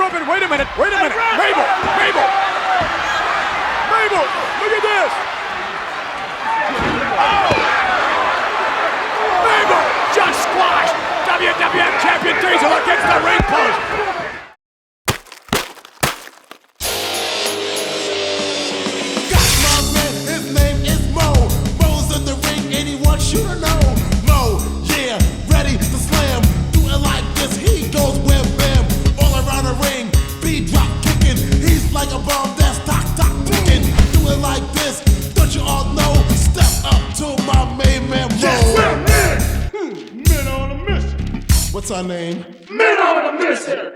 rubbing. Wait a minute. Mabel, look at this. Oh! Mabel just squashed WWF Champion Diesel against the ring post. Got my man, his name is Mo. Mo's in the ring and he wants you to know. Mo, yeah, ready to slam. Do it like this, he goes wham bam. All around the ring, beat drop kicking. He's like a bomb that's tock ticking. Do it like this, don't you all know? Step up to my main man, Mo. Yes, men on a mission. What's our name? Men on a mission.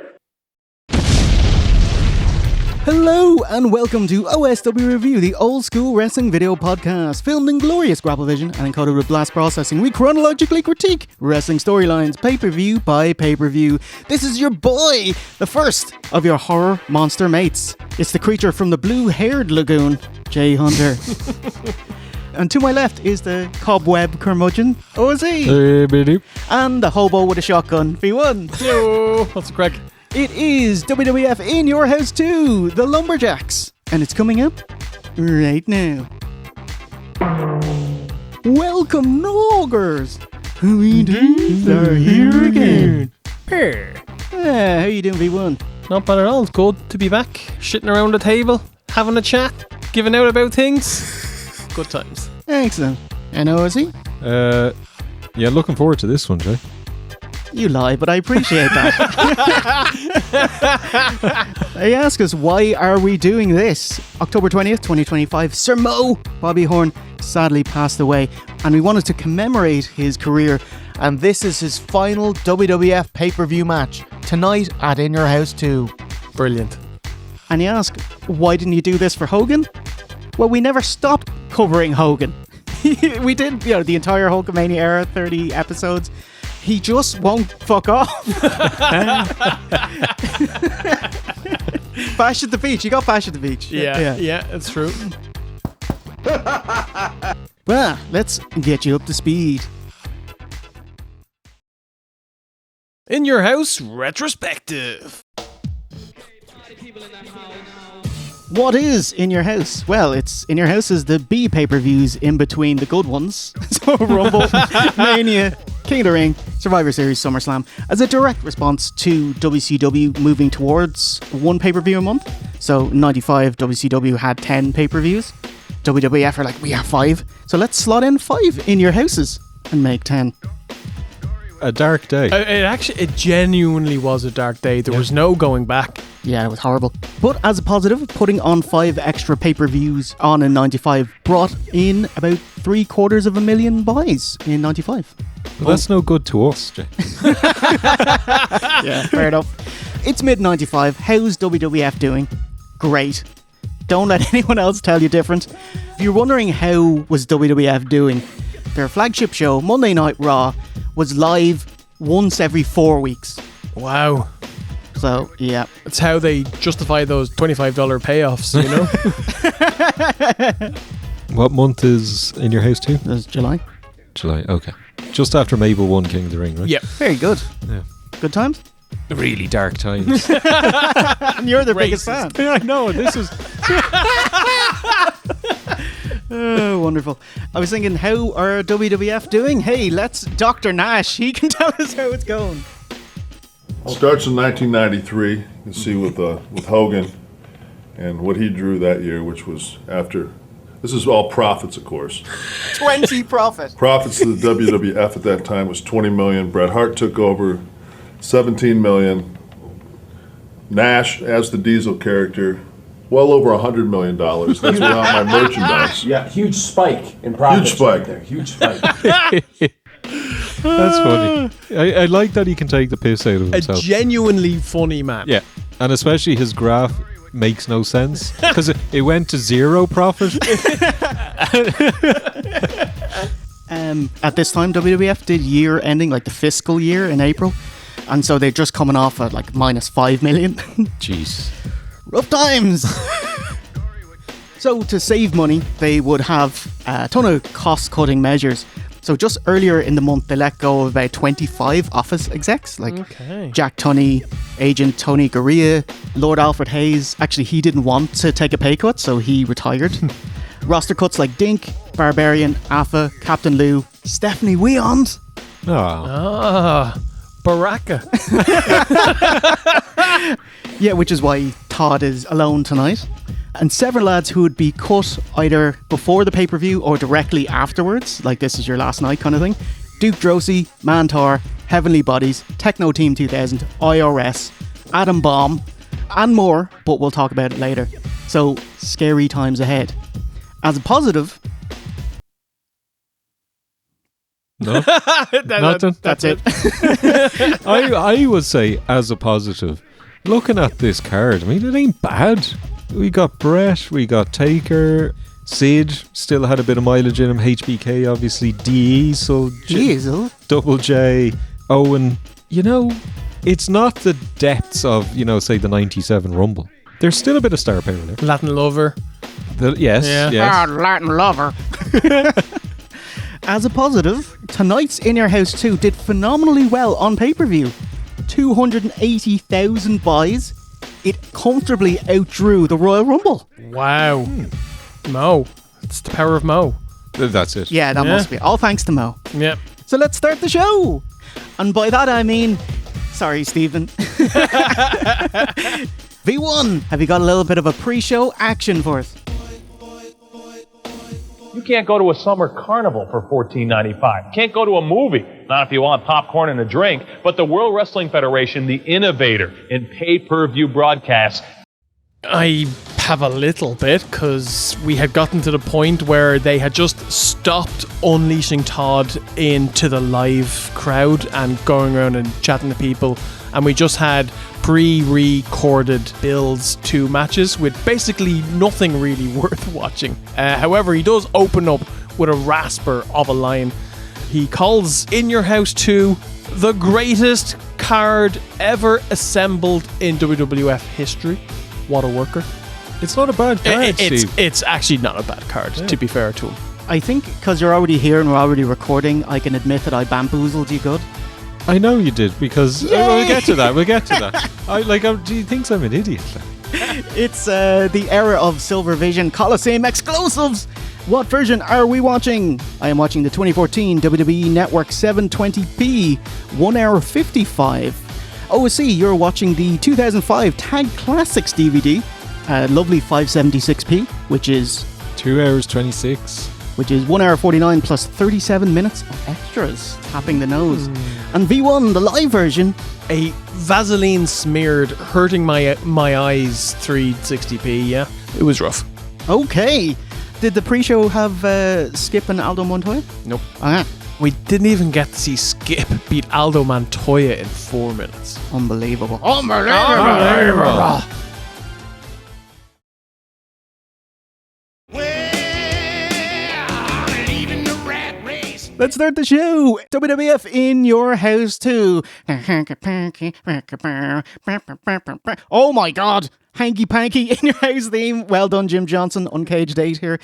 Hello and welcome to OSW Review, the old school wrestling video podcast, filmed in glorious Grapplevision and encoded with blast processing. We chronologically critique wrestling storylines, pay-per-view by pay-per-view. This is your boy, the first of your horror monster mates. It's the creature from the blue-haired lagoon, Jay Hunter. And to my left is the cobweb curmudgeon, OZ. And the hobo with a shotgun, V1. Yo, what's the crack? It is WWF In Your House 2, The Lumberjacks, and it's coming up right now. Welcome, Noggers! We days are here again. How you doing, V1? Not bad at all. It's good to be back, shitting around the table, having a chat, giving out about things. Good times. Excellent. And Ozzy? Yeah, looking forward to this one, Jay. You lie, but I appreciate that. They ask us, why are we doing this? October 20th, 2025, Sir Mo Bobby Horn sadly passed away, and we wanted to commemorate his career. And this is his final WWF pay-per-view match, tonight at In Your House 2. Brilliant. And you ask, why didn't you do this for Hogan? Well, we never stopped covering Hogan. We did, the entire Hulkamania era, 30 episodes. He just won't fuck off. Bash at the beach. You got Bash at the beach. Yeah, it's true. Well, let's get you up to speed. In Your House Retrospective. What is In Your House? Well, it's In Your House is the B pay-per-views in between the good ones. So Rumble, Mania, King of the Ring, Survivor Series, SummerSlam, as a direct response to WCW moving towards one pay-per-view a month. So 95, WCW had 10 pay-per-views. WWF are like, we have 5. So let's slot in 5 In Your Houses and make 10. A dark day. It genuinely was a dark day. There was no going back. Yeah, it was horrible. But as a positive, putting on 5 extra pay-per-views on in 95 brought in about 750,000 buys in 95. Well, that's no good to us, Jay. Yeah, fair enough. It's mid-95. How's WWF doing? Great. Don't let anyone else tell you different. If you're wondering how was WWF doing, their flagship show, Monday Night Raw, was live once every 4 weeks. Wow. So, yeah. That's how they justify those $25 payoffs, you know? What month is In Your House 2? That's July. July, okay. Just after Mabel won King of the Ring, right? Yeah. Very good. Yeah. Good times? Really dark times. And you're the biggest fan. I know, this is... Oh, wonderful. I was thinking, how are WWF doing? Hey, let's Dr. Nash. He can tell us how it's going. Starts in 1993. You can see with Hogan and what he drew that year, which was after. This is all profits, of course. 20 profit. Profits to the WWF at that time was 20 million. Bret Hart took over 17 million. Nash, as the Diesel character, well over $100 million. That's without my merchandise. Yeah, huge spike in profits. Huge spike. Right there. Huge spike. That's funny. I like that he can take the piss out of A himself. genuinely funny man. Yeah, and especially his graph makes no sense because it went to 0 profit. At this time, WWF did year ending, like the fiscal year in April. And so they're just coming off at like minus 5 million. Jeez. Rough times. So to save money, they would have a ton of cost-cutting measures. So just earlier in the month, they let go of about 25 office execs, like Jack Tunney, agent Tony Gurria, Lord Alfred Hayes, actually, he didn't want to take a pay cut, so he retired. Roster cuts like Dink, Barbarian, Afa, Captain Lou, Stephanie Weond. Ah, Baraka. Yeah, which is why Todd is alone tonight. And several lads who would be cut either before the pay-per-view or directly afterwards, like this is your last night kind of thing. Duke Drosy, Mantar, Heavenly Bodies, Techno Team 2000, IRS, Adam Bomb, and more, but we'll talk about it later. So, scary times ahead. As a positive... No, nothing. That's it. I would say, as a positive, looking at this card, I mean, it ain't bad. We got Bret, we got Taker, Sid still had a bit of mileage in him, HBK obviously, Diesel, Diesel? Double J, Owen. You know, it's not the depths of, you know, say the 97 Rumble. There's still a bit of star power there. Latin Lover. Yes. Latin lover. As a positive, tonight's In Your House 2 did phenomenally well on pay-per-view. 280,000 buys. It comfortably outdrew the Royal Rumble. Wow. Mo. It's the power of Mo. That's it. Yeah, that must be. All thanks to Mo. Yep. So let's start the show. And by that I mean... Sorry, Stephen. V1, have you got a little bit of a pre-show action for us? You can't go to a summer carnival for $14.95. Can't go to a movie, not if you want popcorn and a drink. But the World Wrestling Federation, the innovator in pay-per-view broadcasts. I have a little bit, because we had gotten to the point where they had just stopped unleashing Todd into the live crowd and going around and chatting to people. And we just had pre-recorded builds to matches with basically nothing really worth watching. However, he does open up with a rasper of a line. He calls In Your House 2 the greatest card ever assembled in WWF history. What a worker. It's not a bad card, It's actually not a bad card, to be fair to him. I think because you're already here and we're already recording, I can admit that I bamboozled you good. I know you did, because we'll get to that. Do you think I'm an idiot? It's the era of Silver Vision Coliseum exclusives. What version are we watching? I am watching the 2014 WWE Network 720p, 1 hour 55. OSC, you're watching the 2005 Tag Classics DVD, lovely 576p, which is 2 hours 26. Which is 1 hour 49 plus 37 minutes of extras, tapping the nose. And V1, the live version, a Vaseline smeared, hurting my eyes 360p, yeah. It was rough. Okay. Did the pre-show have Skip and Aldo Montoya? Nope. Ah, We didn't even get to see Skip beat Aldo Montoya in 4 minutes. unbelievable. Unbelievable. Let's start the show. WWF In Your House 2. Oh my god. Hanky Panky In Your House theme. Well done, Jim Johnson. Uncaged 8 here.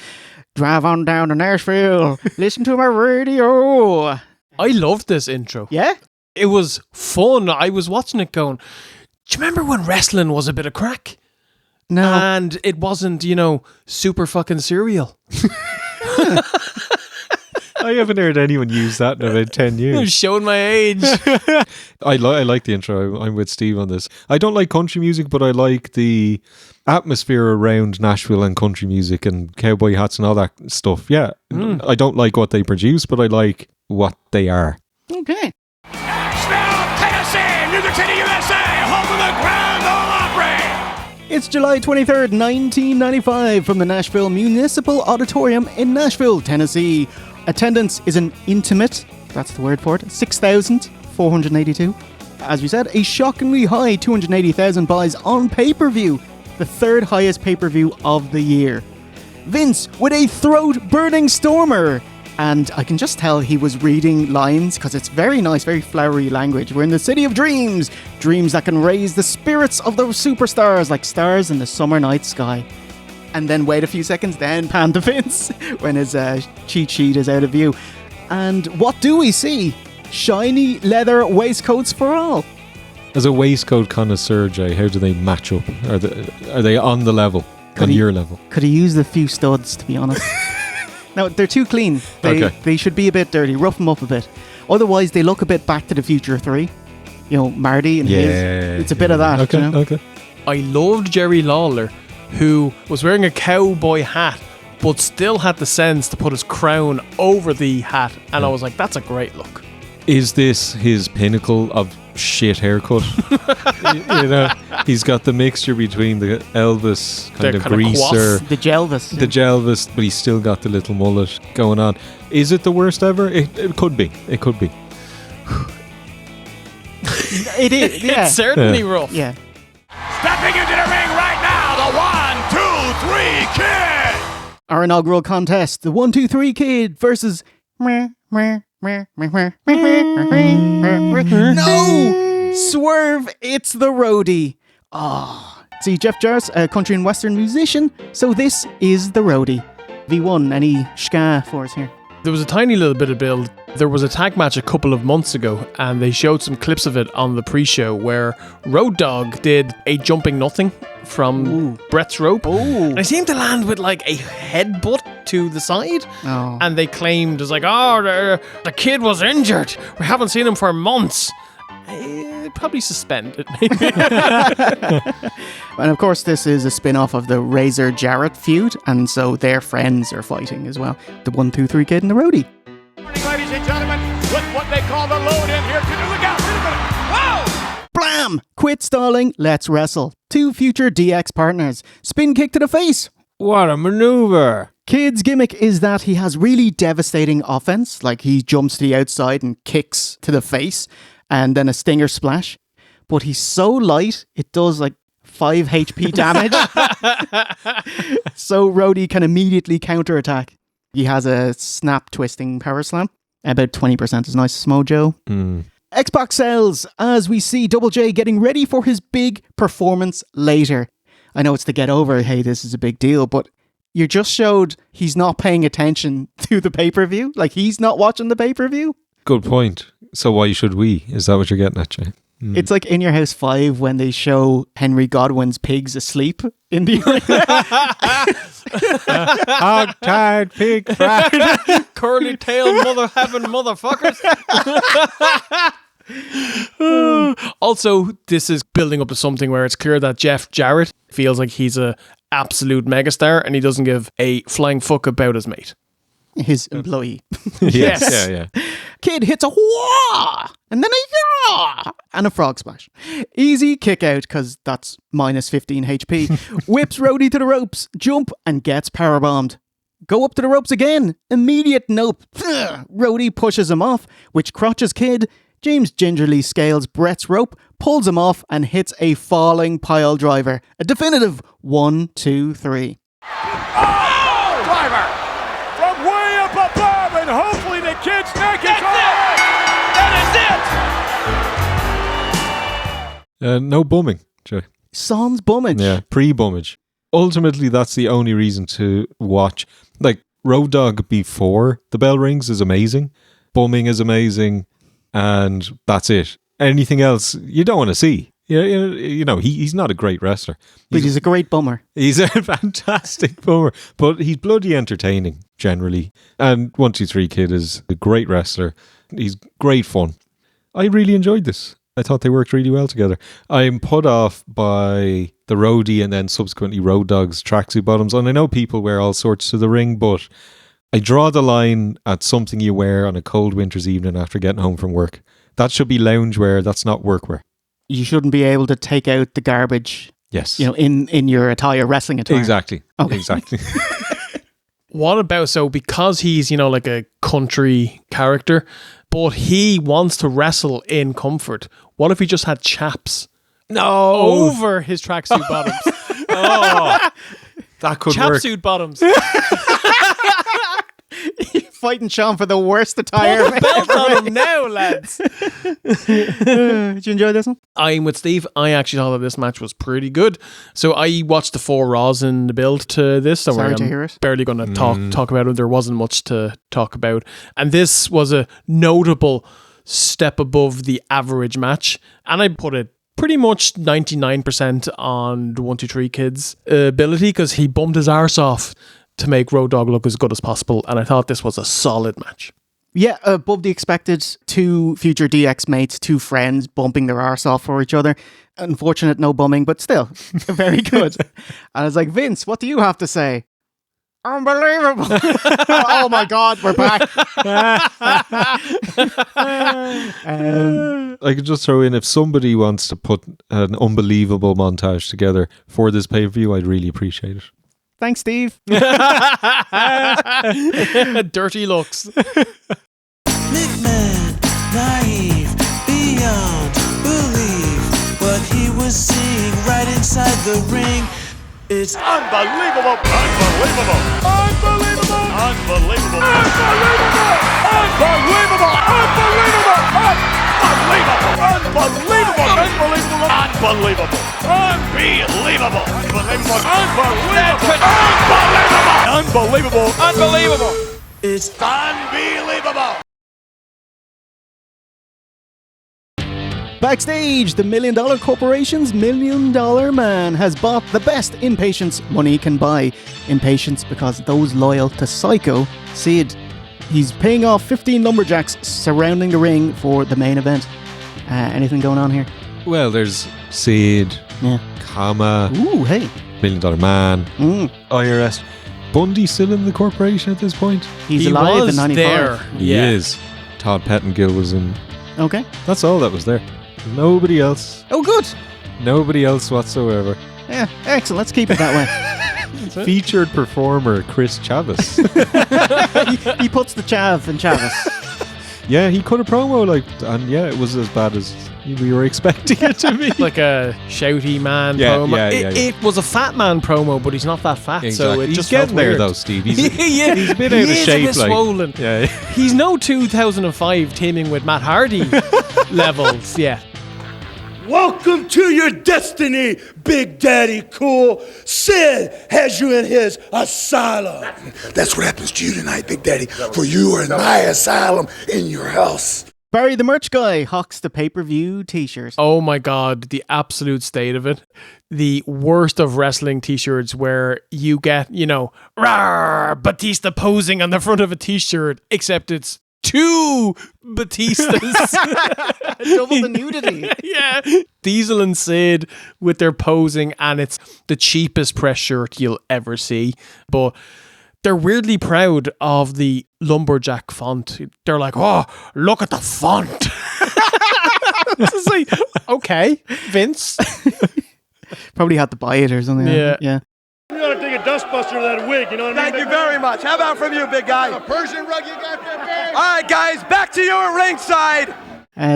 Drive on down to Nashville. Listen to my radio. I loved this intro. Yeah? It was fun. I was watching it going, do you remember when wrestling was a bit of crack? No. And it wasn't, super fucking cereal. I haven't heard anyone use that in about 10 I'm years. showing my age. I like the intro. I'm with Steve on this. I don't like country music, but I like the atmosphere around Nashville and country music and cowboy hats and all that stuff. Yeah. I don't like what they produce, but I like what they are. Okay. Nashville, Tennessee, Music City, USA, home of the Grand Ole Opry. It's July 23rd, 1995 from the Nashville Municipal Auditorium in Nashville, Tennessee. Attendance is an intimate, that's the word for it, 6,482. As we said, a shockingly high 280,000 buys on pay-per-view, the third highest pay-per-view of the year. Vince with a throat-burning stormer. And I can just tell he was reading lines because it's very nice, very flowery language. We're in the city of dreams. Dreams that can raise the spirits of the superstars like stars in the summer night sky. And then wait a few seconds, then pan to Vince when his cheat sheet is out of view. And what do we see? Shiny leather waistcoats for all. As a waistcoat connoisseur, Jay, how do they match up? Are they on the level? On your level? Could he use the few studs, to be honest? No, they're too clean. They should be a bit dirty. Rough them up a bit. Otherwise, they look a bit Back to the Future 3. You know, Marty and his. It's a bit of that. Okay, you know? okay. I loved Jerry Lawler, who was wearing a cowboy hat, but still had the sense to put his crown over the hat. And I was like, that's a great look. Is this his pinnacle of shit haircut? You know, he's got the mixture between the Elvis kind of greaser, the Jelvis, but he's still got the little mullet going on. Is it the worst ever? It could be. It could be. It is. Yeah. It's certainly rough. Yeah. Stepping into the ring right now, the 1, 2, 3 Kid. Our inaugural contest, the 1, 2, 3 Kid versus. No! Swerve, it's the Roadie. See, Jeff Jarrett's a country and western musician, so this is the Roadie. V1, any ska for us here? There was a tiny little bit of build. There was a tag match a couple of months ago, and they showed some clips of it on the pre-show where Road Dogg did a jumping nothing from Bret's rope. And I seemed to land with like a headbutt to the side. And they claimed, it was like, the kid was injured. We haven't seen him for months. Probably suspended. And of course, this is a spin-off of the Razor Jarrett feud, and so their friends are fighting as well. The 1, 2, 3 Kid and the Roadie. Ladies and gentlemen, with what they call the load in here. Look out, wait a minute. Whoa! Blam! Quit stalling, let's wrestle. Two future DX partners. Spin kick to the face. What a maneuver! Kid's gimmick is that he has really devastating offense, like he jumps to the outside and kicks to the face, and then a stinger splash. But he's so light, it does like 5 HP damage. So Roadie can immediately counterattack. He has a snap twisting power slam. About 20% is nice mojo. Xbox sells as we see Double J getting ready for his big performance later. I know it's to get over, hey, this is a big deal, but you just showed he's not paying attention to the pay-per-view. Like, he's not watching the pay-per-view. Good point. So why should we? Is that what you're getting at, Jay? It's like In Your House 5 when they show Henry Godwin's pigs asleep in the Hog-tied pig fried. Curly tail mother having motherfuckers. Also, this is building up to something where it's clear that Jeff Jarrett feels like he's a absolute megastar and he doesn't give a flying fuck about his mate. His employee. Yes. Yeah. Kid hits a wah, and then a yaw, and a frog splash. Easy kick out, because that's minus 15 HP. Whips Roadie to the ropes, jump, and gets powerbombed. Go up to the ropes again. Immediate nope. Roadie pushes him off, which crotches Kid. James gingerly scales Bret's rope, pulls him off, and hits a falling pile driver. A definitive 1, 2, 3. Driver from way up above, and hopefully the Kid's neck is on. That is it. No bumming, Jay. Sans bummage. Yeah, pre-bummage. Ultimately, that's the only reason to watch. Like, Road Dogg before the bell rings is amazing. Bumming is amazing. And that's it. Anything else you don't want to see. You know, he's not a great wrestler. But he's a great bummer. He's a fantastic bummer. But he's bloody entertaining, generally. And 1, 2, 3 Kid is a great wrestler. He's great fun. I really enjoyed this. I thought they worked really well together. I'm put off by the Roadie and then subsequently Road Dogg's tracksuit bottoms. And I know people wear all sorts to the ring, but I draw the line at something you wear on a cold winter's evening after getting home from work. That should be loungewear. That's not workwear. You shouldn't be able to take out the garbage. Yes. You know, in your attire, wrestling attire. Exactly. Okay. Exactly. What about, so because he's, you know, like a country character, but he wants to wrestle in comfort, what if he just had chaps over his tracksuit bottoms? That could work. Chapsuit bottoms. Fighting Sean for the worst attire. Put a belt on him now, lads. Did you enjoy this one? I'm with Steve. I actually thought that this match was pretty good. So I watched the 4 Raws in the build to this. So Sorry I'm to hear it. barely going to talk about it. There wasn't much to talk about. And this was a notable step above the average match. And I put it pretty much 99% on the 1-2-3 Kid's ability, because he bummed his arse off to make Road Dogg look as good as possible, and I thought this was a solid match. Yeah, above the expected. 2 future DX mates, 2 friends bumping their arse off for each other. Unfortunate, no bumming, but still, very good. And I was like, Vince, what do you have to say? Unbelievable. Oh my God, we're back. I could just throw in, if somebody wants to put an unbelievable montage together for this pay-per-view, I'd really appreciate it. Thanks, Steve. Dirty looks. McMahon, naive, beyond belief. What he was seeing right inside the ring, it's Unbelievable! Unbelievable! Unbelievable! Unbelievable! Unbelievable! Unbelievable! Unbelievable! Unbelievable! Unbelievable! Unbelievable! Unbelievable! Unbelievable! Unbelievable! Unbelievable! it's Unbelievable! Backstage, the $1 Million Corporation's $1 Million Man has bought the best impatience money can buy. Impatience because those loyal to Psycho, Sid. He's paying off 15 lumberjacks surrounding the ring for the main event. Anything going on here? Well, there's Sid, Yeah. Kama, Ooh, hey. $1 Million Man, IRS. Bundy still in the corporation at this point? He's He alive was in 95. there. He is. Todd Pettengill was in. Okay. That's all that was there. Nobody else. Oh, good. Nobody else whatsoever. Yeah, excellent. Let's keep it that way. Featured performer Chris Chavis. He puts the chav in Chavis. Yeah, he cut a promo and it was as bad as we were expecting it to be. Like a shouty man Yeah, promo. yeah. It was a fat man promo, but he's not that fat, so Exactly. it He's just getting felt there weird. though, Steve. He's Yeah, he's a bit out of he is shape. a bit swollen. Yeah. He's no 2005 teaming with Matt Hardy levels. Yeah. Welcome to your destiny, Big Daddy Cool. Sid has you in his asylum. That's what happens to you tonight, Big Daddy, for you are in my asylum in your house. Barry the merch guy hawks the pay-per-view t-shirt. Oh my God, the absolute state of it. The worst of wrestling t-shirts where you get, rawr, Batista posing on the front of a t-shirt, except it's 2 Batistas. Double the nudity. Yeah. Diesel and Sid with their posing, and it's the cheapest press shirt you'll ever see. But they're weirdly proud of the lumberjack font. They're like, oh, look at the font. It's like, okay, Vince. Probably had to buy it or something. Yeah. Yeah. You ought to take a dustbuster to that wig, you know what I mean? Thank you very much. How about from you, big guy? A Persian rug you got there, Barry? All right, guys, back to you at ringside.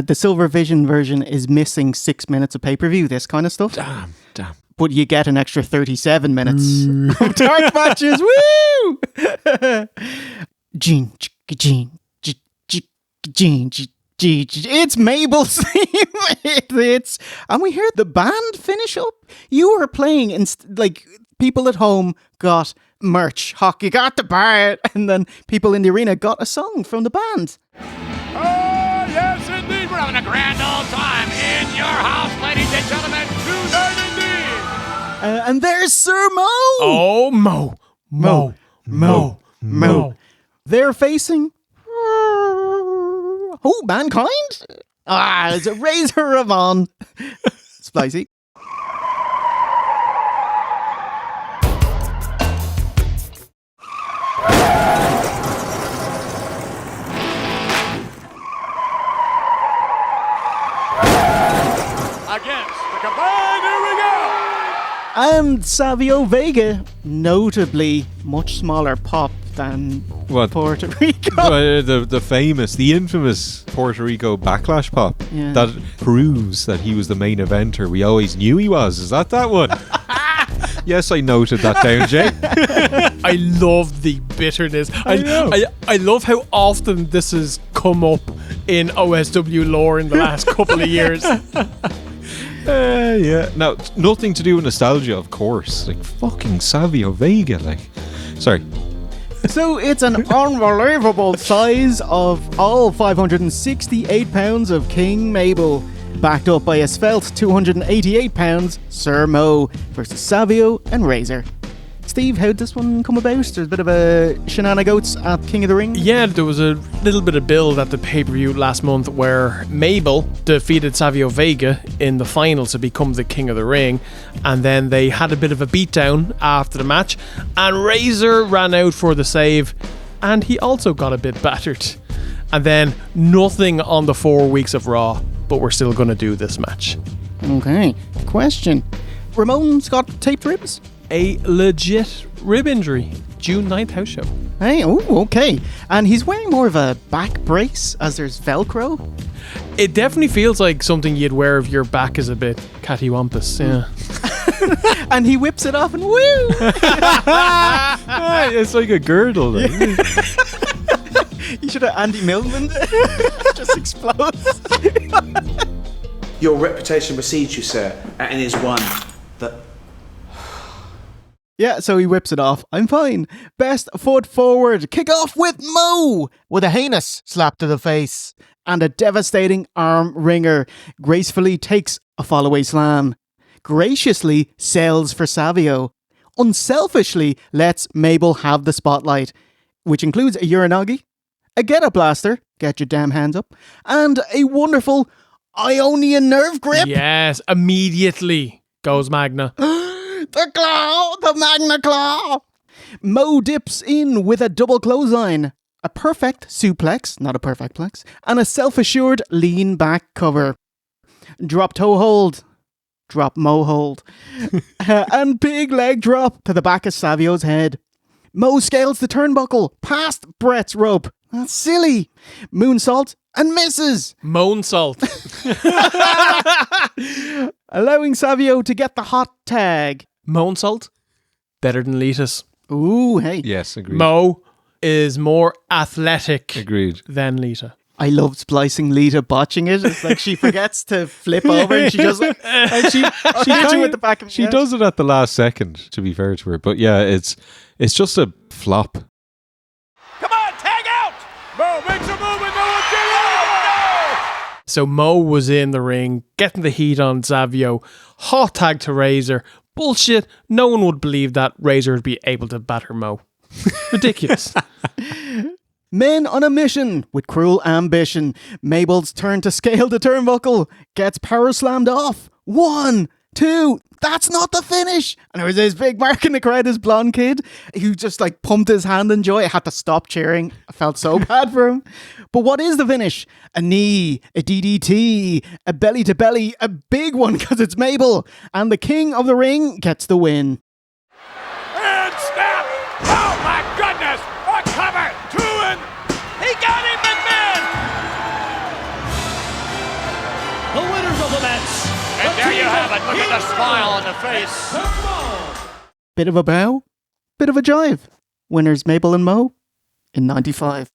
The Silver Vision version is missing 6 minutes of pay-per-view, this kind of stuff. Damn. But you get an extra 37 minutes of dark matches. Woo! Gene. It's Mabel's theme. And we heard the band finish up. You were playing, people at home got merch. Hockey got to buy it. And then people in the arena got a song from the band. Oh, yes, indeed. We're having a grand old time in your house, ladies and gentlemen. Tonight, indeed. And there's Sir Mo. Oh, Mo. They're facing... Oh, Mankind? It's a Razor Ramon. Splicey. Against the combined, here we go. And Savio Vega, notably much smaller pop than What? Puerto Rico. The famous, the infamous Puerto Rico backlash pop Yeah. that proves that he was the main eventer. We always knew he was. Is that one? Yes, I noted that down, Jay. I love the bitterness. know. I love how often this has come up in OSW lore in the last couple of years. Yeah. Now, nothing to do with nostalgia, of course. Like fucking Savio Vega. Sorry. So it's an unbelievable size of all 568 pounds of King Mabel. backed up by a svelte 288 pounds, Sir Mo versus Savio and Razor. Steve, how'd this one come about? There's a bit of a shenanigans at King of the Ring. Yeah, there was a little bit of build at the pay-per-view last month where Mabel defeated Savio Vega in the final to become the King of the Ring, and then they had a bit of a beatdown after the match, and Razor ran out for the save, and he also got a bit battered. And then nothing on the 4 weeks of Raw, but we're still going to do this match. Okay, question. Ramon's got taped ribs? A legit rib injury. June 9th house show. Hey, oh, okay. And he's wearing more of a back brace as there's Velcro? It definitely feels like something you'd wear if your back is a bit cattywampus, yeah. And he whips it off and woo! It's like a girdle. Like. You should have Andy Millman. Just explodes. Your reputation precedes you, sir, and it is one that... Yeah, so he whips it off. I'm fine. Best foot forward. Kick off with Mo. With a heinous slap to the face. And a devastating arm wringer. Gracefully takes a fallaway slam. Graciously sells for Savio. Unselfishly lets Mabel have the spotlight. Which includes a Uranagi, a get-up blaster, get your damn hands up, and a wonderful Ionian nerve grip. Yes, immediately goes Magna. The claw! The Magna claw! Mo dips in with a double clothesline, a perfect suplex, not a perfect plex, and a self-assured lean back cover. Drop toe hold. Drop Mo hold. And big leg drop to the back of Savio's head. Mo scales the turnbuckle past Bret's rope. That's silly. Moonsault and misses. Moonsault. Allowing Savio to get the hot tag. Moonsault? Better than Lita's. Ooh, hey. Yes, agreed. Mo is more athletic Agreed. than Lita. I love splicing Lita botching it. It's like she forgets to flip over and she just and she hits you with the back of She does it at the last second, to be fair to her. But yeah, it's just a flop. Come on, tag out! Mo makes a move and no one did it! So Mo was in the ring, getting the heat on Savio. Hot tag to Razor. Bullshit. No one would believe that Razor would be able to batter Mo. Ridiculous. Men on a mission with cruel ambition. Mabel's turn to scale the turnbuckle. Gets power slammed off. 1, 2. That's not the finish. And there was this big mark in the crowd, this blonde kid who just like pumped his hand in joy. I had to stop cheering. I felt so bad for him. But what is the finish? A knee, a DDT, a belly to belly, a big one because it's Mabel. And the King of the Ring gets the win. And snap! Oh my goodness! A cover! 2 and... He got him, McMahon! The winners of the match. And there you have it. Look at the smile on the face. Bit of a bow, bit of a jive. Winners Mabel and Mo in 95.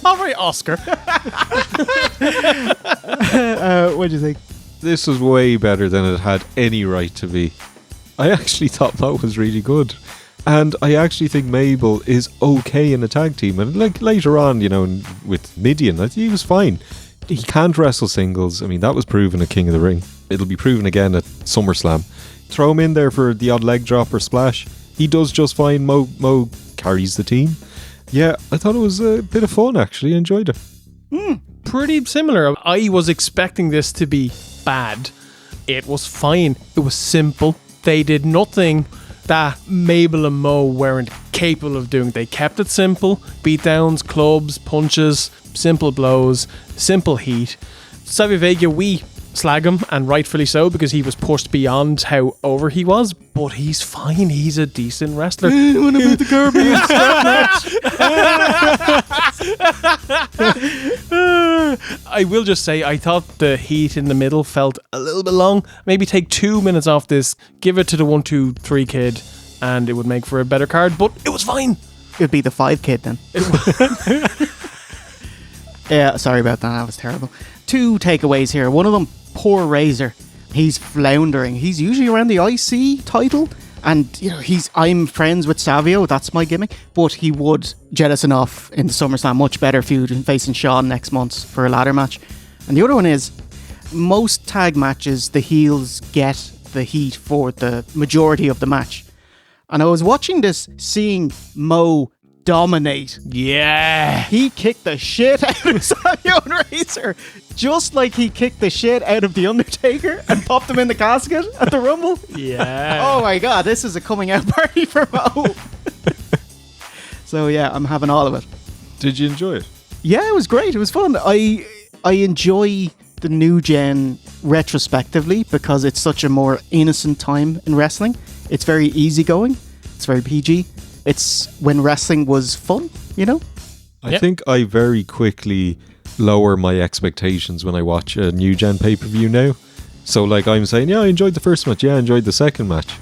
All right, Oscar. What do you think? This was way better than it had any right to be. I actually thought Mo was really good. And I actually think Mabel is okay in a tag team. And like later on, you know, with Midian, I think he was fine. He can't wrestle singles. I mean, that was proven at King of the Ring. It'll be proven again at SummerSlam. Throw him in there for the odd leg drop or splash. He does just fine. Mo carries the team. Yeah, I thought it was a bit of fun, actually. I enjoyed it. Pretty similar. I was expecting this to be bad. It was fine. It was simple. They did nothing that Mabel and Mo weren't capable of doing. They kept it simple. Beatdowns, clubs, punches, simple blows, simple heat. Savio Vega, we slag him, and rightfully so, because he was pushed beyond how over he was, but he's fine. He's a decent wrestler. What about the Caribbean I will just say, I thought the heat in the middle felt a little bit long. Maybe take 2 minutes off this, give it to the 1, 2, 3 kid, and it would make for a better card, but it was fine. It'd be the 5 kid then. Yeah, sorry about that. That was terrible. 2 takeaways here. One of them, poor Razor. He's floundering. He's usually around the IC title, and you know I'm friends with Savio. That's my gimmick. But he would jettison off in the SummerSlam much better feud and facing Shawn next month for a ladder match. And the other one is, most tag matches, the heels get the heat for the majority of the match. And I was watching this, seeing Mo dominate. Yeah. He kicked the shit out of Samuel Razor, just like he kicked the shit out of The Undertaker and popped him in the casket at the Rumble. Yeah. Oh my god, this is a coming out party for Mo. So yeah, I'm having all of it. Did you enjoy it? Yeah, it was great. It was fun. I enjoy the new gen retrospectively because it's such a more innocent time in wrestling. It's very easygoing. It's very PG. It's when wrestling was fun, you know? I think I very quickly lower my expectations when I watch a new gen pay-per-view now. So like I'm saying, yeah, I enjoyed the first match. Yeah, I enjoyed the second match.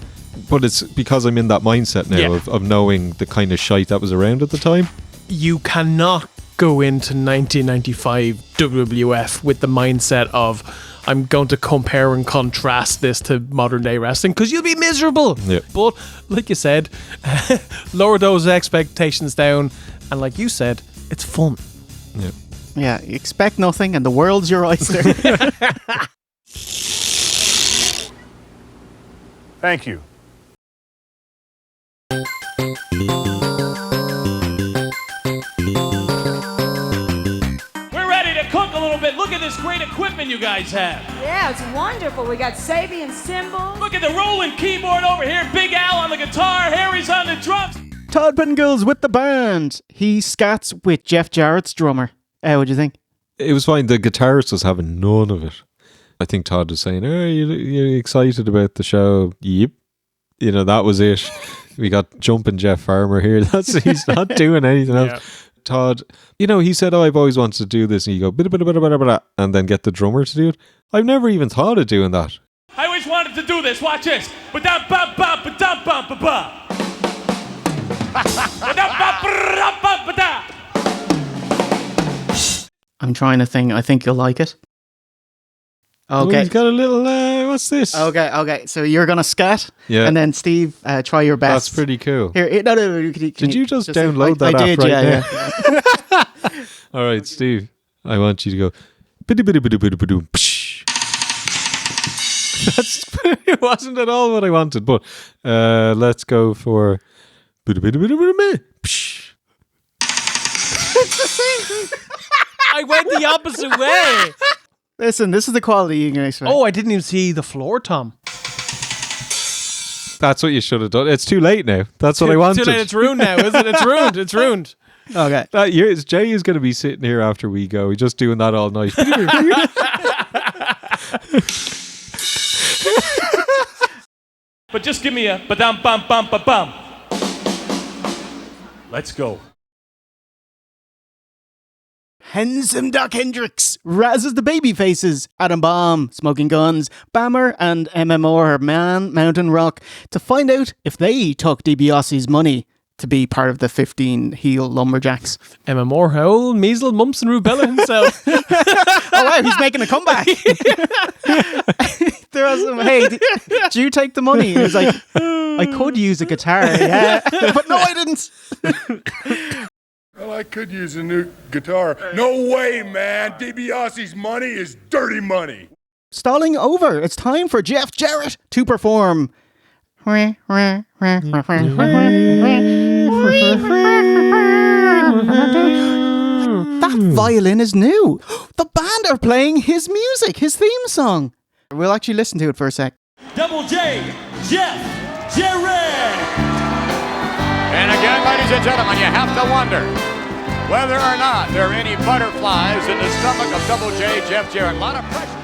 But it's because I'm in that mindset now of knowing the kind of shite that was around at the time. You cannot go into 1995 WWF with the mindset of I'm going to compare and contrast this to modern day wrestling because you'll be miserable. Yeah. But like you said, lower those expectations down, and like you said, it's fun. Yeah. Yeah, you expect nothing and the world's your oyster. Thank you. We're ready to cook a little bit. Look at this great equipment you guys have. Yeah, it's wonderful. We got Sabian cymbals. Look at the rolling keyboard over here. Big Al on the guitar. Harry's on the drums. Todd Pettingill's with the band. He scats with Jeff Jarrett's drummer. What do you think? It was fine. The guitarist was having none of it. I think Todd was saying, "Oh, you excited about the show?" Yep. You know, that was it. We got jumping Jeff Farmer here. He's not doing anything else. Yeah. Todd, you know, he said, "Oh, I've always wanted to do this," and you go, "Bit, and then get the drummer to do it. I've never even thought of doing that. I always wanted to do this. Watch this. Ba-da-ba-ba-ba-da-ba-ba-ba. Ba-da-ba-ba-ba-ba-da. I'm trying to think. I think you'll like it. Oh, Okay. he's got a little, what's this? Okay. So you're going to scat? Yeah. And then Steve, try your best. That's pretty cool. Here, no. Did you just download that I app did, right yeah, now? yeah. All right, Steve, I want you to go. Bidi-bidi-bidi-bidi-bidi-boom, psh. It wasn't at all what I wanted, but let's go for. Bidi-bidi-bidi-bidi-bidi, psh. It's the same. I went the opposite way. Listen, this is the quality you can expect. Oh, I didn't even see the floor, Tom. That's what you should have done. It's too late now. That's what I wanted. Too late. It's ruined now, isn't it? It's ruined. It's ruined. Okay. Jay is going to be sitting here after we go. He's just doing that all night. But just give me a ba-dum-bum-bum-ba-bum. Let's go. Handsome Doc Hendricks razzes the baby faces, Adam Bomb, Smoking Guns, Bammer, and MMR Man Mountain Rock to find out if they took DiBiase's money to be part of the 15 heel lumberjacks. MMR, old measles, mumps, and rubella himself. Oh wow, he's making a comeback. There was some, hey, did you take the money? He was like, I could use a guitar, yeah, but no, I didn't. Well, I could use a new guitar. No way, man. DiBiase's money is dirty money. Stalling over. It's time for Jeff Jarrett to perform. That violin is new. The band are playing his music, his theme song. We'll actually listen to it for a sec. Double J, Jeff Jarrett. And again, ladies and gentlemen, you have to wonder whether or not there are any butterflies in the stomach of Double J, Jeff Jarrett. A lot of pressure.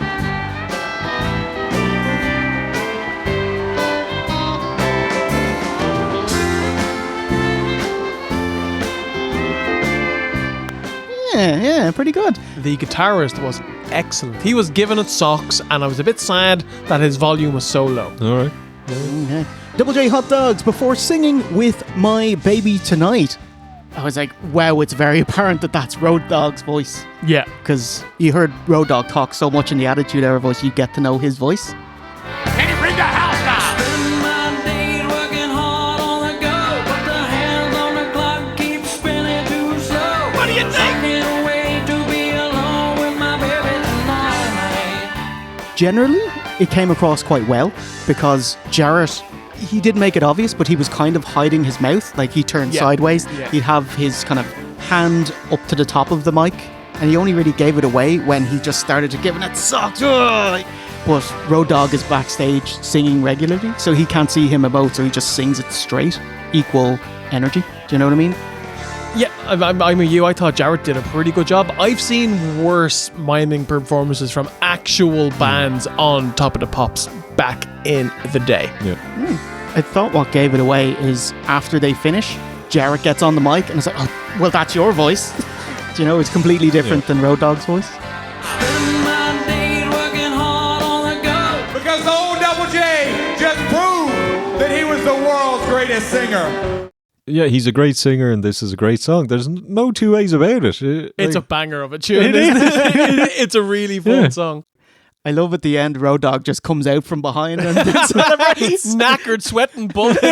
Yeah, pretty good. The guitarist was excellent. He was giving it socks, and I was a bit sad that his volume was so low. All right. Okay. Double J Hot Dogs before singing with My Baby Tonight. I was like, wow, it's very apparent that that's Road Dogg's voice. Yeah. Because you heard Road Dogg talk so much in the Attitude Era voice, you get to know his voice. Can you bring the house down? What do you think? Generally, it came across quite well because Jarrett, he did make it obvious, but he was kind of hiding his mouth. Like he turned sideways. Yeah. He'd have his kind of hand up to the top of the mic, and he only really gave it away when he just started to give it sucks. But Road Dogg is backstage singing regularly, so he can't see him emote, so he just sings it straight, equal energy. Do you know what I mean? Yeah, I'm with you. I thought Jarrett did a pretty good job. I've seen worse miming performances from actual bands on Top of the Pops back in the day. Yeah. I thought what gave it away is after they finish, Jarrett gets on the mic and it's like, oh, well, that's your voice. Do you know, it's completely different than Road Dogg's voice. Because the old Double J just proved that he was the world's greatest singer. Yeah, he's a great singer and this is a great song. There's no two ways about it. It's a banger of a tune, isn't it? It's a really fun song. I love at the end, Road Dogg just comes out from behind and knackered, sweating bullets.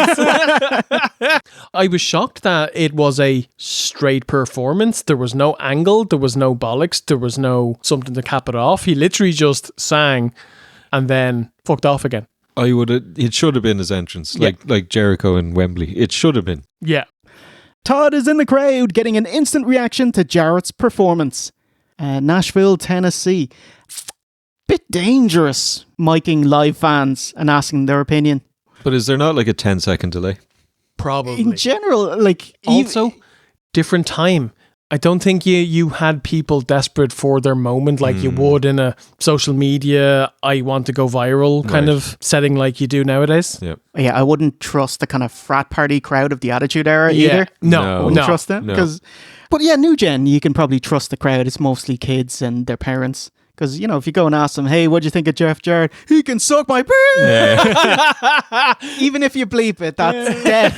I was shocked that it was a straight performance. There was no angle, there was no bollocks, there was no something to cap it off. He literally just sang and then fucked off again. It should have been his entrance, like Jericho in Wembley. It should have been. Yeah. Todd is in the crowd getting an instant reaction to Jarrett's performance. Nashville, Tennessee. Bit dangerous miking live fans and asking their opinion. But is there not like a 10-second delay? Probably. In general, like... Also, different time. I don't think you had people desperate for their moment like you would in a social media, I want to go viral kind of setting like you do nowadays. Yeah. Yeah, I wouldn't trust the kind of frat party crowd of the Attitude Era either. No. I wouldn't trust them. But yeah, new gen, you can probably trust the crowd. It's mostly kids and their parents. Because, you know, if you go and ask them, hey, what'd you think of Jeff Jarrett? He can suck my pee! Yeah. Even if you bleep it, that's dead.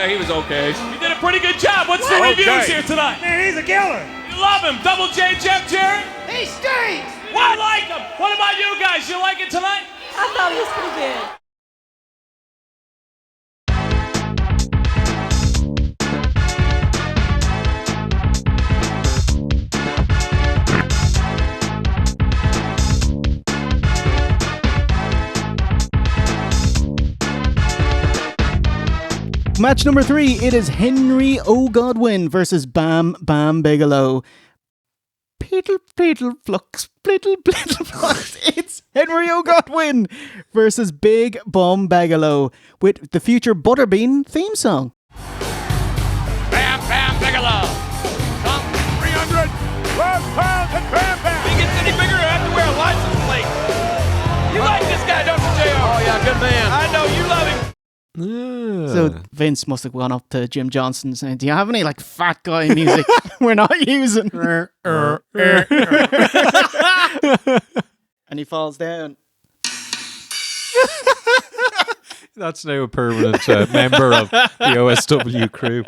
He was okay. You did a pretty good job. What's the reviews here tonight? Man, he's a killer. You love him. Double J Jeff Jarrett? He stinks! What? I like him. What about you guys? You like it tonight? I thought he was pretty good. Match number 3, it is Henry O. Godwin versus Bam Bam Bigelow. Piddle, piddle, flux, pliddle, pliddle, flux. It's Henry O. Godwin versus Big Bum Bigelow with the future Butterbean theme song. Bam Bam Bigelow. Come 300. 12 pounds and Bam Bam. If he gets any bigger, I have to wear a license plate. You like this guy, don't you, JR? Oh, yeah, good man. I know you love him. So Vince must have gone up to Jim Johnson saying, do you have any like fat guy music we're not using? And he falls down. That's now a permanent member of the OSW crew.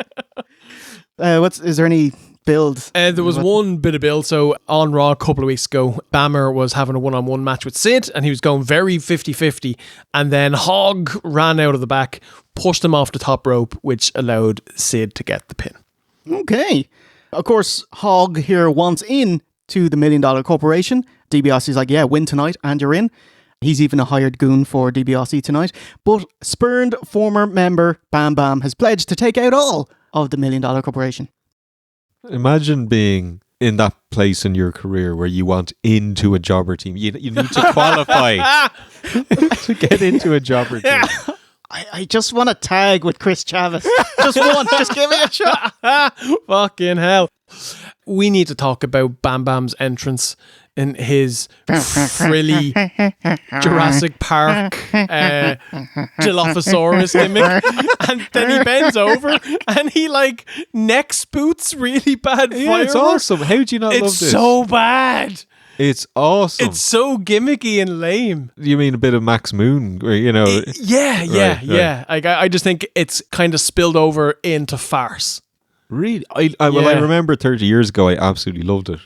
Is there any build? There was one bit of build. So on Raw a couple of weeks ago, Bammer was having a one-on-one match with Sid and he was going very 50-50, and then Hog ran out of the back, pushed him off the top rope, which allowed Sid to get the pin. Okay. Of course, Hog here wants in to the $1 Million Corporation. DiBiase's like, yeah, win tonight and you're in. He's even a hired goon for DiBiase tonight. But spurned former member Bam Bam has pledged to take out all of the $1 Million Corporation. Imagine being in that place in your career where you want into a jobber team. You need to qualify to get into a jobber team. I just want to tag with Chris Chavez. Just one. Just give me a shot. Fucking hell. We need to talk about Bam Bam's entrance in his frilly Jurassic Park Dilophosaurus gimmick, and then he bends over and he like neck spoots really bad. Yeah, it's awesome. How do you not love this? It's so bad. It's awesome. It's so gimmicky and lame. You mean a bit of Max Moon, where, you know? Yeah. I just think it's kind of spilled over into farce. Really? I remember 30 years ago, I absolutely loved it.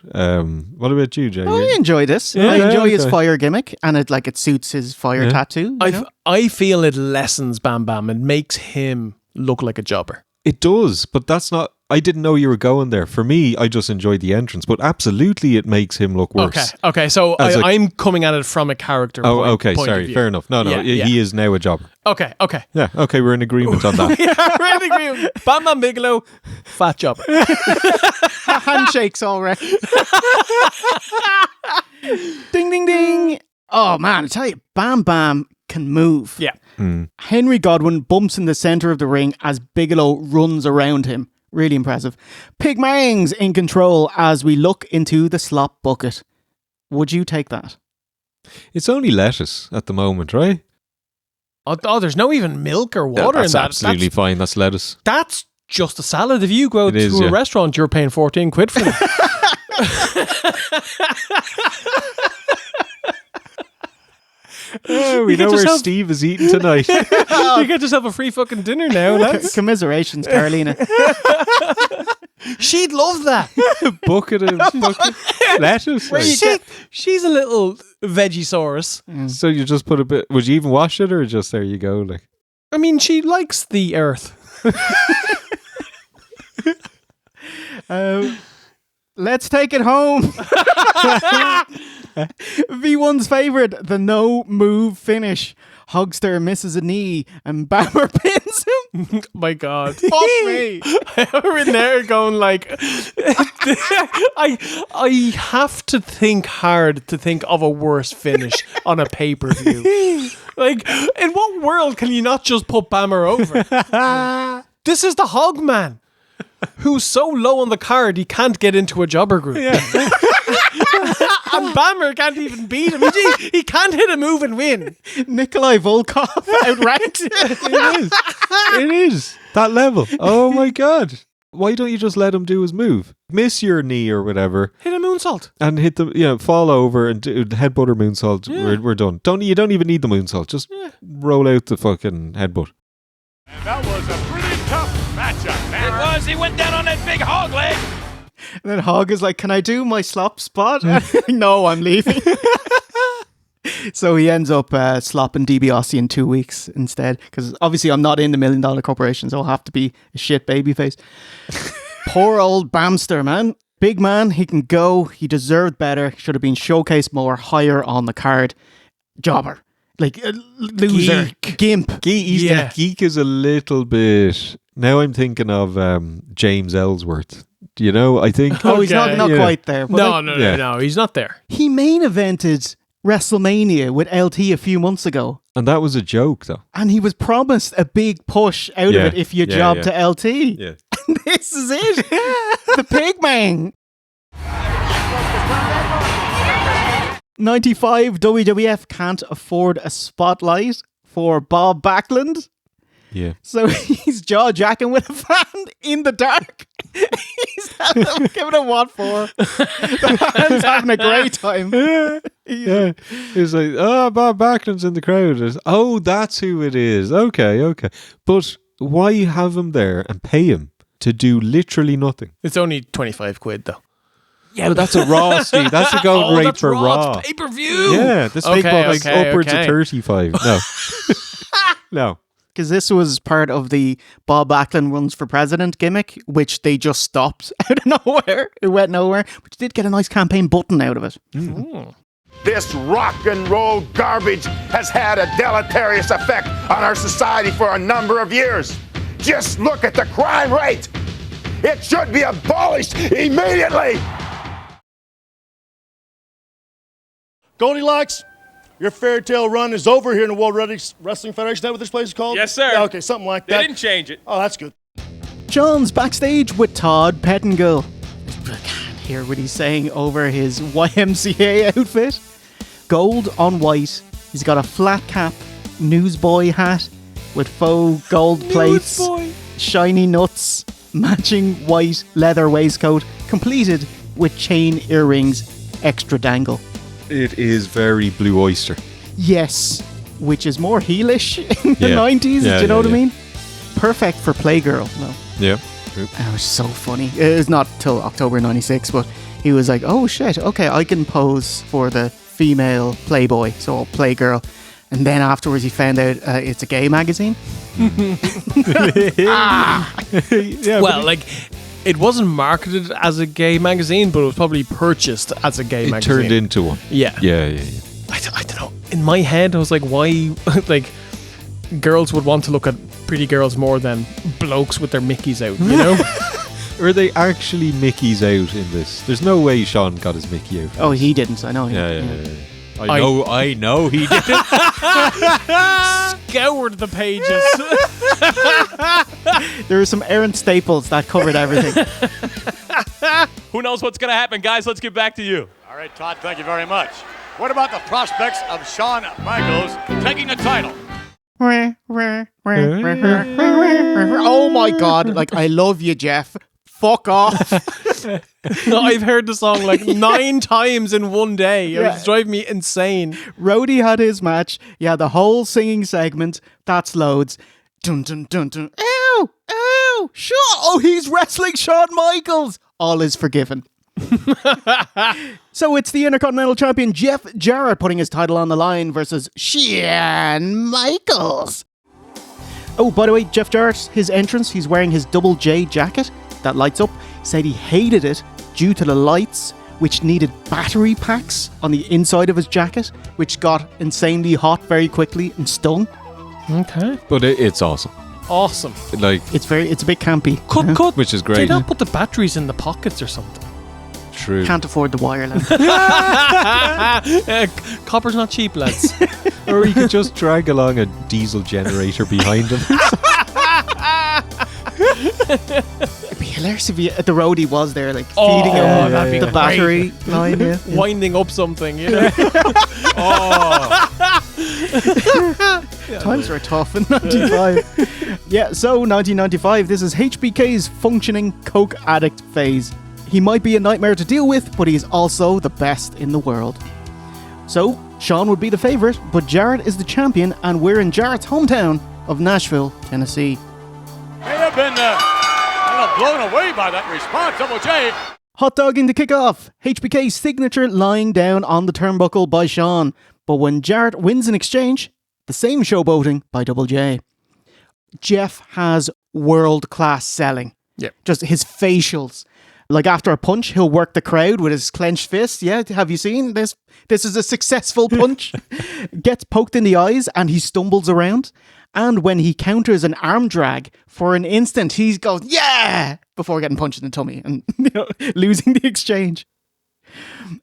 What about you, Jay? I enjoy this. Yeah, I enjoy his okay. fire gimmick, and it suits his fire tattoo. I feel it lessens Bam Bam and makes him look like a jobber. It does, but that's not I didn't know you were going there. For me, I just enjoyed the entrance, but absolutely it makes him look worse. Okay. So I'm coming at it from a character point of sorry. view. Fair enough. No, he is now a jobber. Okay. Yeah, okay, we're in agreement on that. Yeah, we're in agreement. Bam Bam Bigelow, fat jobber. Handshakes already. Ding, ding, ding. Oh, man, I tell you, Bam Bam can move. Yeah. Henry Godwin bumps in the center of the ring as Bigelow runs around him. Really impressive. Pigmang's in control as we look into the slop bucket. Would you take that? It's only lettuce at the moment, right? Oh, there's no even milk or water in that. That's absolutely fine. That's lettuce. That's just a salad. If you go to a restaurant, you're paying 14 quid for it. We know where Steve is eating tonight. You get yourself a free fucking dinner now, lads. Commiserations, Carolina. She'd love that. Bucket of fucking lettuce. She's a little Vegisaurus. So you just put a bit. Would you even wash it, or just there you go? Like, I mean, she likes the earth. Let's take it home. V1's favourite, the no move finish. Hogster misses a knee and Bammer pins him. My God. Fuck me. We're in there going like, I have to think hard to think of a worse finish on a pay-per-view. Like, in what world can you not just put Bammer over? This is the Hog Man, who's so low on the card he can't get into a jobber group. Yeah. And Bammer can't even beat him. He can't hit a move and win. Nikolai Volkov outranked. It is that level. Oh my God. Why don't you just let him do his move? Miss your knee or whatever. Hit a moonsault. And hit the, fall over and do headbutt or moonsault. Yeah. We're done. You don't even need the moonsault. Just roll out the fucking headbutt. And that was a pretty tough matchup, man. It was. He went down on that big hog leg. And then Hog is like, can I do my slop spot? No, I'm leaving. So he ends up slopping DiBiase in 2 weeks instead. Because obviously I'm not in the $1 Million Corporation, so I'll have to be a shit babyface. Poor old Bamster, man. Big man, he can go. He deserved better. Should have been showcased more, higher on the card. Jobber. Like, loser. Gimp. Geek is a little bit... Now I'm thinking of James Ellsworth. You know, I think... Oh, he's not quite there. No, he's not there. He main evented WrestleMania with LT a few months ago. And that was a joke, though. And he was promised a big push out of it if you job to LT. Yeah. And this is it. The Pigman. 95 WWF can't afford a spotlight for Bob Backlund. Yeah. So he's jaw-jacking with a fan in the dark. He's giving him what for? The fan's having a great time. Yeah. He's like, Bob Backlund's in the crowd. That's who it is. Okay. But why have him there and pay him to do literally nothing? It's only 25 quid though. Yeah, but that's a Raw, Steve. That's the going rate for Raw. It's pay-per-view. Yeah, this big like upwards of 35. No. No. Because this was part of the Bob Backlund runs for president gimmick, which they just stopped out of nowhere. It went nowhere, but you did get a nice campaign button out of it. This rock and roll garbage has had a deleterious effect on our society for a number of years. Just look at the crime rate. It should be abolished immediately. Goldilocks, your fairy tale run is over here in the World Wrestling Federation. Is that what this place is called? Yes, sir. Yeah, okay, something like that. They didn't change it. Oh, that's good. John's backstage with Todd Pettengill. I can't hear what he's saying over his YMCA outfit. Gold on white. He's got a flat cap newsboy hat with faux gold plates, shiny nuts, matching white leather waistcoat, completed with chain earrings, extra dangle. It is very Blue Oyster. Yes, which is more heelish in the 90s, do you know what I mean? Perfect for Playgirl, no. Yeah. That was so funny. It was not till October 96, but he was like, oh shit, okay, I can pose for the female Playboy, so I'll Playgirl. And then afterwards he found out it's a gay magazine. Well, like, It wasn't marketed as a gay magazine, but it was probably purchased as a gay magazine. It turned into one. Yeah. Yeah. I don't know. In my head, I was like, why? Like, girls would want to look at pretty girls more than blokes with their Mickeys out, you know? Are they actually Mickey's out in this? There's no way Sean got his Mickey out. Oh, he didn't. I know. Yeah. I know he didn't. Scoured the pages. There were some errant staples that covered everything. Who knows what's going to happen, guys? Let's get back to you. All right, Todd, thank you very much. What about the prospects of Shawn Michaels taking the title? Oh my God. Like, I love you, Jeff. Fuck off. I've heard the song like 9 times in one day. Yeah. It's driving me insane. Roadie had his match. Yeah, the whole singing segment. That's loads. Dun dun dun dun. Ow! Ow! Sure. Oh, he's wrestling Shawn Michaels. All is forgiven. So it's the Intercontinental Champion Jeff Jarrett putting his title on the line versus Shawn Michaels. Oh, by the way, Jeff Jarrett, his entrance, he's wearing his Double J jacket that lights up. Said he hated it due to the lights, which needed battery packs on the inside of his jacket, which got insanely hot very quickly and stung. Okay. But it's awesome. Awesome. Like, it's a bit campy. Cut. Which is great. They don't put the batteries in the pockets or something. True. Can't afford the wire, lads. Copper's not cheap, lads. Or you could just drag along a diesel generator behind him. It'd be hilarious if the roadie was there, like feeding him the battery line. Yeah. Winding up something, you know. Times were tough in 95. Yeah, so 1995, this is HBK's functioning coke addict phase. He might be a nightmare to deal with, but he's also the best in the world. So, Shawn would be the favourite, but Jarrett is the champion, and we're in Jarrett's hometown of Nashville, Tennessee. May have been blown away by that response, Double J. Hot dogging the kickoff. HBK's signature lying down on the turnbuckle by Shawn. But when Jarrett wins an exchange, the same showboating by Double J. Jeff has world-class selling. Yeah. Just his facials. Like after a punch, he'll work the crowd with his clenched fist. Yeah, have you seen this? This is a successful punch. Gets poked in the eyes and he stumbles around. And when he counters an arm drag, for an instant, he goes, yeah! Before getting punched in the tummy and losing the exchange.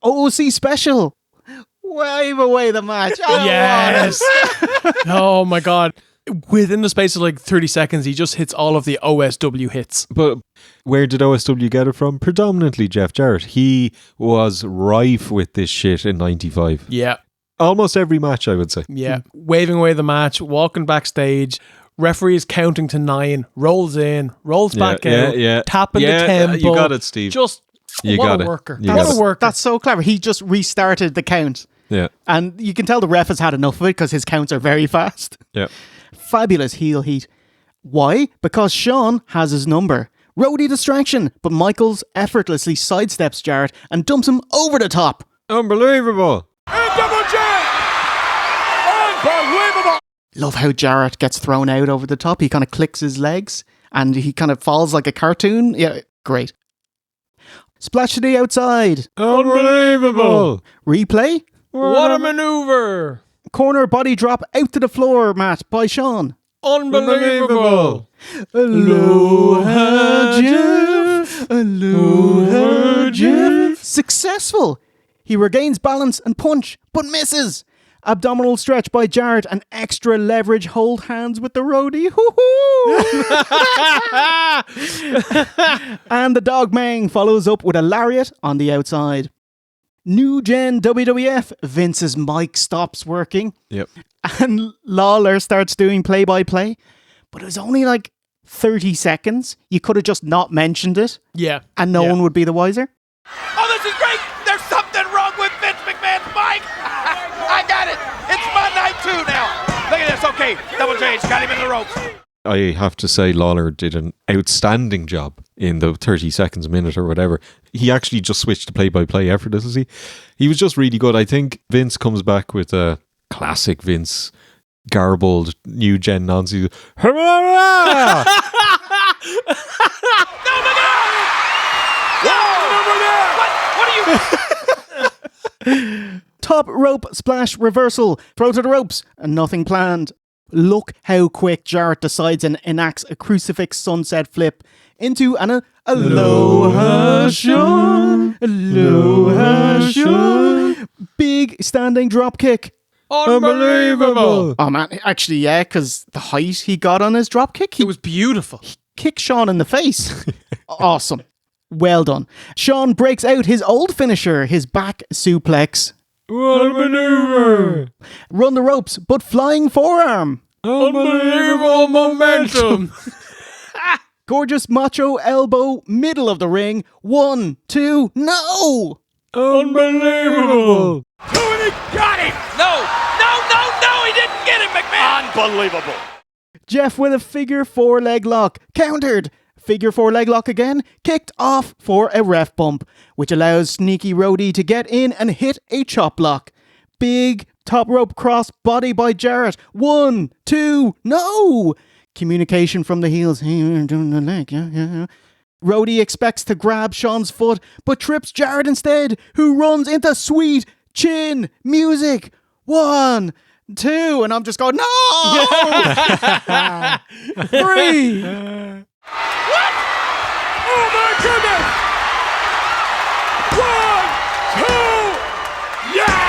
OOC special. Wave away the match. Yes. Oh my God. Within the space of like 30 seconds, he just hits all of the OSW hits. But where did OSW get it from? Predominantly Jeff Jarrett. He was rife with this shit in 95. Yeah. Almost every match, I would say. Yeah. Waving away the match, walking backstage, referee is counting to 9, rolls in, rolls back out, tapping the tempo. You got it, Steve. Just you what got a it. worker. That's a worker. That's so clever. He just restarted the count. Yeah. And you can tell the ref has had enough of it because his counts are very fast. Yeah. Fabulous heel heat. Why? Because Shawn has his number. Roadie distraction, but Michaels effortlessly sidesteps Jarrett and dumps him over the top. Unbelievable. And Double J! Unbelievable! Love how Jarrett gets thrown out over the top. He kind of clicks his legs and he kind of falls like a cartoon. Yeah, great. Splash to the outside. Unbelievable. Replay. What a maneuver. Corner body drop out to the floor mat by Shawn. Unbelievable. Aloha, Jeff. Aloha, Jeff. Successful. He regains balance and punch, but misses. Abdominal stretch by Jarrett and extra leverage hold hands with the roadie. And the dog Mang follows up with a lariat on the outside. New Gen WWF, Vince's mic stops working. Yep. And Lawler starts doing play-by-play. But it was only like 30 seconds. You could have just not mentioned it. Yeah. And no one would be the wiser. Oh, this is great! There's something wrong with Vince McMahon's mic! I got it! It's my night too now! Look at this, okay. Double J's got him in the ropes. I have to say Lawler did an outstanding job in the 30 seconds, a minute or whatever. He actually just switched to play-by-play effortlessly. He was just really good. I think Vince comes back with a classic Vince garbled new gen nonsense. No, my God! What are you? Top rope splash reversal. Throw to the ropes and nothing planned. Look how quick Jarrett decides and enacts a crucifix sunset flip into an aloha Sean. Aloha Sean. Big standing drop kick. Unbelievable. Oh man, actually yeah, because the height he got on his drop kick, it was beautiful. He kicked Sean in the face. Awesome. Well done. Sean breaks out his old finisher, his back suplex. What a maneuver! Run the ropes, but flying forearm. Unbelievable momentum. Gorgeous macho elbow, middle of the ring. 1, 2, no! Unbelievable! He got him! No! He didn't get him, McMahon! Unbelievable. Jeff with a figure 4 leg lock. Countered. Figure 4 leg lock again. Kicked off for a ref bump, which allows sneaky Roadie to get in and hit a chop block. Big top rope cross body by Jarrett. 1, 2, no! Communication from the heels. Hey, you're doing the leg, yeah. Roadie expects to grab Sean's foot, but trips Jarrett instead, who runs into sweet chin music. 1, 2, and I'm just going, no! 3. What? Oh my goodness! 1, 2, yes!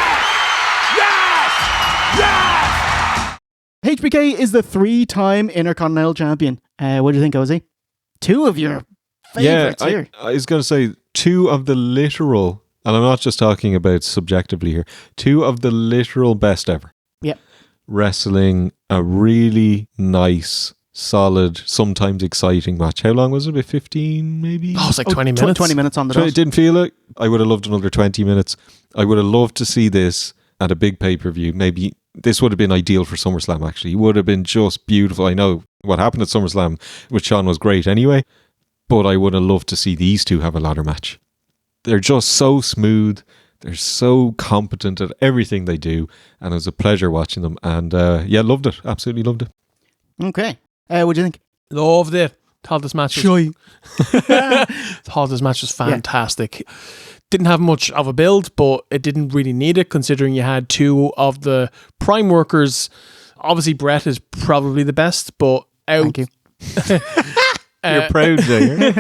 HBK is the 3-time Intercontinental Champion. What do you think, Ozzy? 2 of your favourites here. I was going to say 2 of the literal, and I'm not just talking about subjectively here, 2 of the literal best ever. Yep. Wrestling a really nice, solid, sometimes exciting match. How long was it? About 15 maybe? Oh, it's like 20 minutes. 20 minutes on the dot. It didn't feel it. I would have loved another 20 minutes. I would have loved to see this at a big pay-per-view. Maybe this would have been ideal for SummerSlam, actually. It would have been just beautiful. I know what happened at SummerSlam with Sean was great anyway, but I would have loved to see these two have a ladder match. They're just so smooth. They're so competent at everything they do, and it was a pleasure watching them. And loved it. Absolutely loved it. Okay. What do you think? Loved it. Thought this match was fantastic. Didn't have much of a build, but it didn't really need it, considering you had 2 of the prime workers. Obviously, Bret is probably the best, but out. Thank you. You're proud, Jay.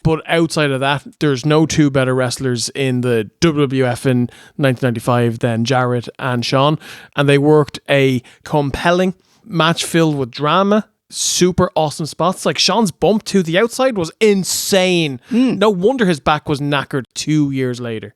But outside of that, there's no 2 better wrestlers in the WWF in 1995 than Jarrett and Sean, and they worked a compelling match filled with drama. Super awesome spots. Like Sean's bump to the outside was insane. No wonder his back was knackered 2 years later.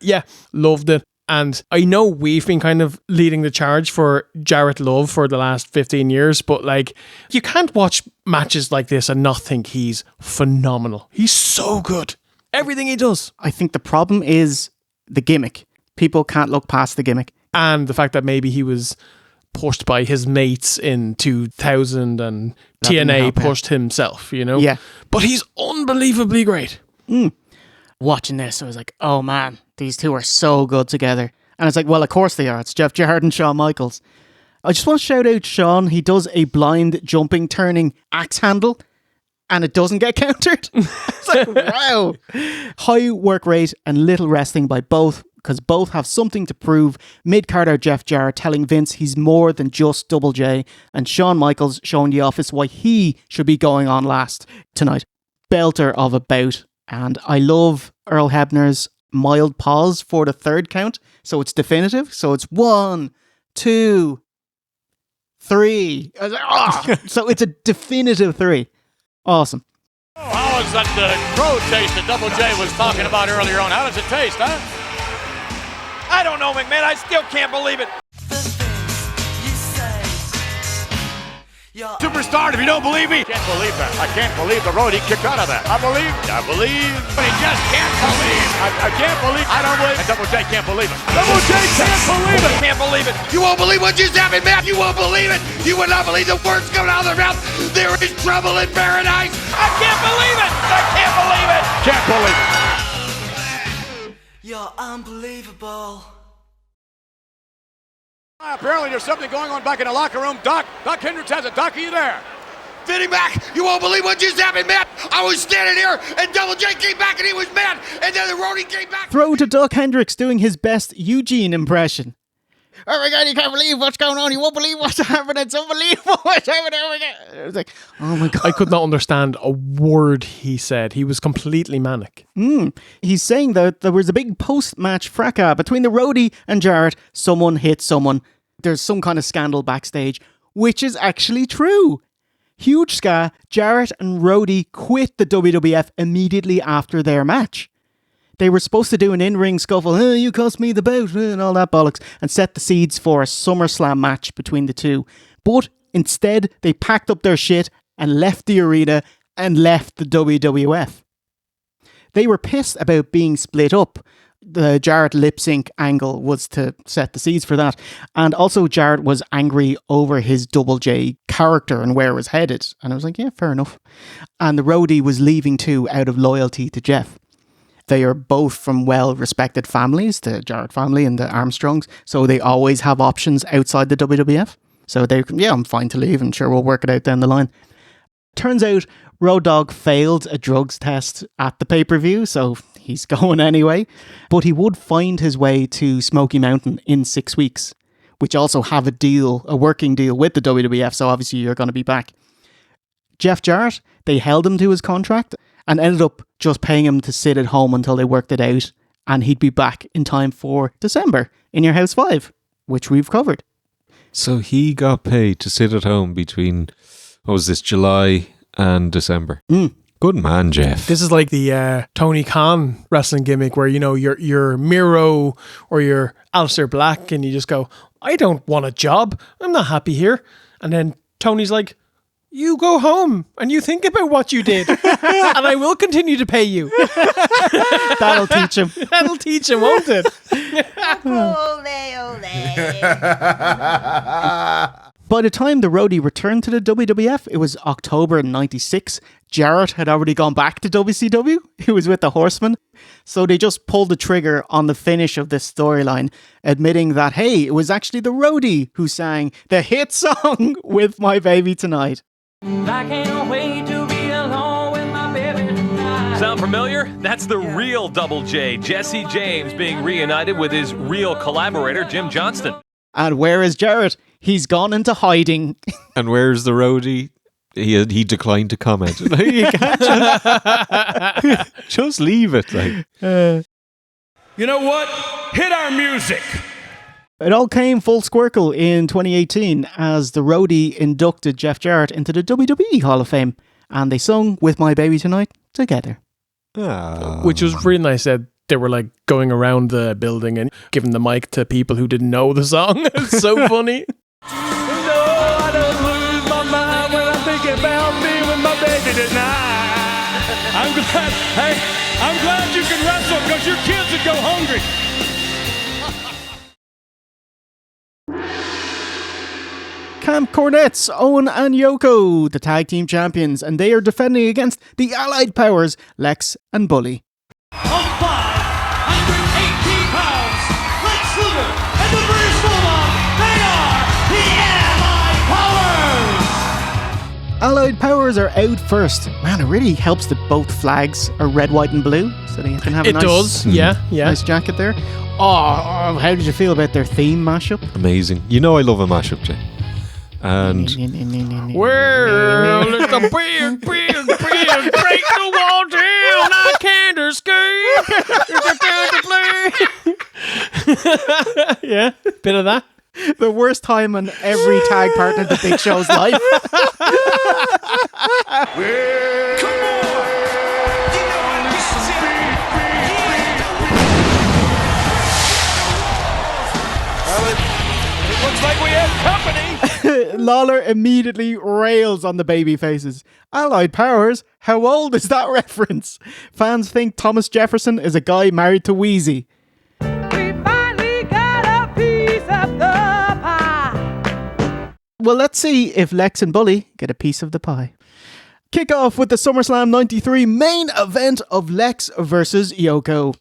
Yeah, loved it. And I know we've been kind of leading the charge for Jarrett Love for the last 15 years, but like, you can't watch matches like this and not think he's phenomenal. He's so good. Everything he does. I think the problem is the gimmick. People can't look past the gimmick. And the fact that maybe he was pushed by his mates in 2000 and TNA pushed himself, you know? Yeah. But he's unbelievably great. Watching this, I was like, oh man, these 2 are so good together. And it's like, well, of course they are. It's Jeff Jarrett and Shawn Michaels. I just want to shout out Sean. He does a blind jumping, turning axe handle, and it doesn't get countered. It's like, wow. High work rate and little wrestling by both, because both have something to prove. Mid-carder Jeff Jarrett telling Vince he's more than just Double J, and Shawn Michaels showing the office why he should be going on last tonight. Belter of a bout. And I love Earl Hebner's mild pause for the 3rd count, so it's definitive. So it's 1, 2, 3. I was like, so it's a definitive 3. Awesome. How is that crow taste that Double J was talking about earlier on? How does it taste, huh? I don't know, McMahon. I still can't believe it. Superstar, if you don't believe me. Can't believe that. I can't believe the Roadie kicked out of that. I believe. But he just can't believe. I can't believe. I don't believe. And Double J can't believe it. Double J can't believe it. Can't believe it. You won't believe what just happened, Matt. You won't believe it. You will not believe the words coming out of their mouth. There is trouble in paradise. I can't believe it. I can't believe it. Can't believe it. You're unbelievable. Apparently there's something going on back in the locker room. Doc Hendricks has it. Doc, are you there? Vinnie Mac, you won't believe what just happened, Matt. I was standing here, and Double J came back, and he was mad, and then the Roadie came back. Throw to Doc Hendricks doing his best Eugene impression. Oh my God, you can't believe what's going on. You won't believe what's happening. It's unbelievable what's happening. Oh my God. I was like, oh my God. I could not understand a word he said. He was completely manic. He's saying that there was a big post-match fracas between the Roadie and Jarrett. Someone hit someone. There's some kind of scandal backstage, which is actually true. Huge ska, Jarrett and Roadie quit the WWF immediately after their match. They were supposed to do an in-ring scuffle, you cost me the bout, and all that bollocks, and set the seeds for a SummerSlam match between the two. But instead, they packed up their shit and left the arena and left the WWF. They were pissed about being split up. The Jarrett lip sync angle was to set the seeds for that. And also Jarrett was angry over his Double J character and where it was headed. And I was like, yeah, fair enough. And the Roadie was leaving too out of loyalty to Jeff. They are both from well-respected families, the Jarrett family and the Armstrongs. So they always have options outside the WWF. So they, yeah, I'm fine to leave and sure we'll work it out down the line. Turns out Road Dogg failed a drugs test at the pay-per-view, so he's going anyway. But he would find his way to Smoky Mountain in 6 weeks, which also have a working deal with the WWF, so obviously you're going to be back. Jeff Jarrett, they held him to his contract and ended up just paying him to sit at home until they worked it out, and he'd be back in time for December in Your House 5, which we've covered. So he got paid to sit at home between, what was this, July and December. Good man, Jeff. This is like the Tony Khan wrestling gimmick where, you know, you're Miro or you're Aleister Black and you just go, I don't want a job. I'm not happy here. And then Tony's like, you go home and you think about what you did and I will continue to pay you. That'll teach him. That'll teach him, won't it? By the time the Roadie returned to the WWF, it was October 96. Jarrett had already gone back to WCW. He was with the Horsemen. So they just pulled the trigger on the finish of this storyline, admitting that, hey, it was actually the Roadie who sang the hit song With My Baby Tonight. I can't wait to be alone with my baby tonight. Sound familiar? That's the real Double J, Jesse James, being reunited with his real collaborator, Jim Johnston. And where is Jarrett? He's gone into hiding. And where's the Roadie? He declined to comment. You can't just leave it. Like. You know what? Hit our music. It all came full squircle in 2018 as the Roadie inducted Jeff Jarrett into the WWE Hall of Fame, and they sung With My Baby Tonight together. Which was really nice that they were like going around the building and giving the mic to people who didn't know the song. It's so funny. I don't lose my mind when I'm thinking about me with my baby tonight. I'm glad you can wrestle because your kids would go hungry. Camp Cornette's Owen and Yoko, the tag team champions, and they are defending against the Allied Powers, Lex and Bully. On 518 pounds, Lex Luger and the British Bulldog, they are the Allied Powers! Allied Powers are out first. Man, it really helps that both flags are red, white and blue, so they can have a nice jacket there. Oh, how did you feel about their theme mashup? Amazing. You know I love a mashup, Jay. And well, it's a big, break the wall down, I can't escape. Yeah, bit of that. The worst time on every tag partner the Big Show's life. Come on! It looks like we have company. Lawler immediately rails on the baby faces. Allied Powers? How old is that reference? Fans think Thomas Jefferson is a guy married to Wheezy. We finally got a piece of the pie. Well, let's see if Lex and Bully get a piece of the pie. Kick off with the SummerSlam 93 main event of Lex versus Yoko.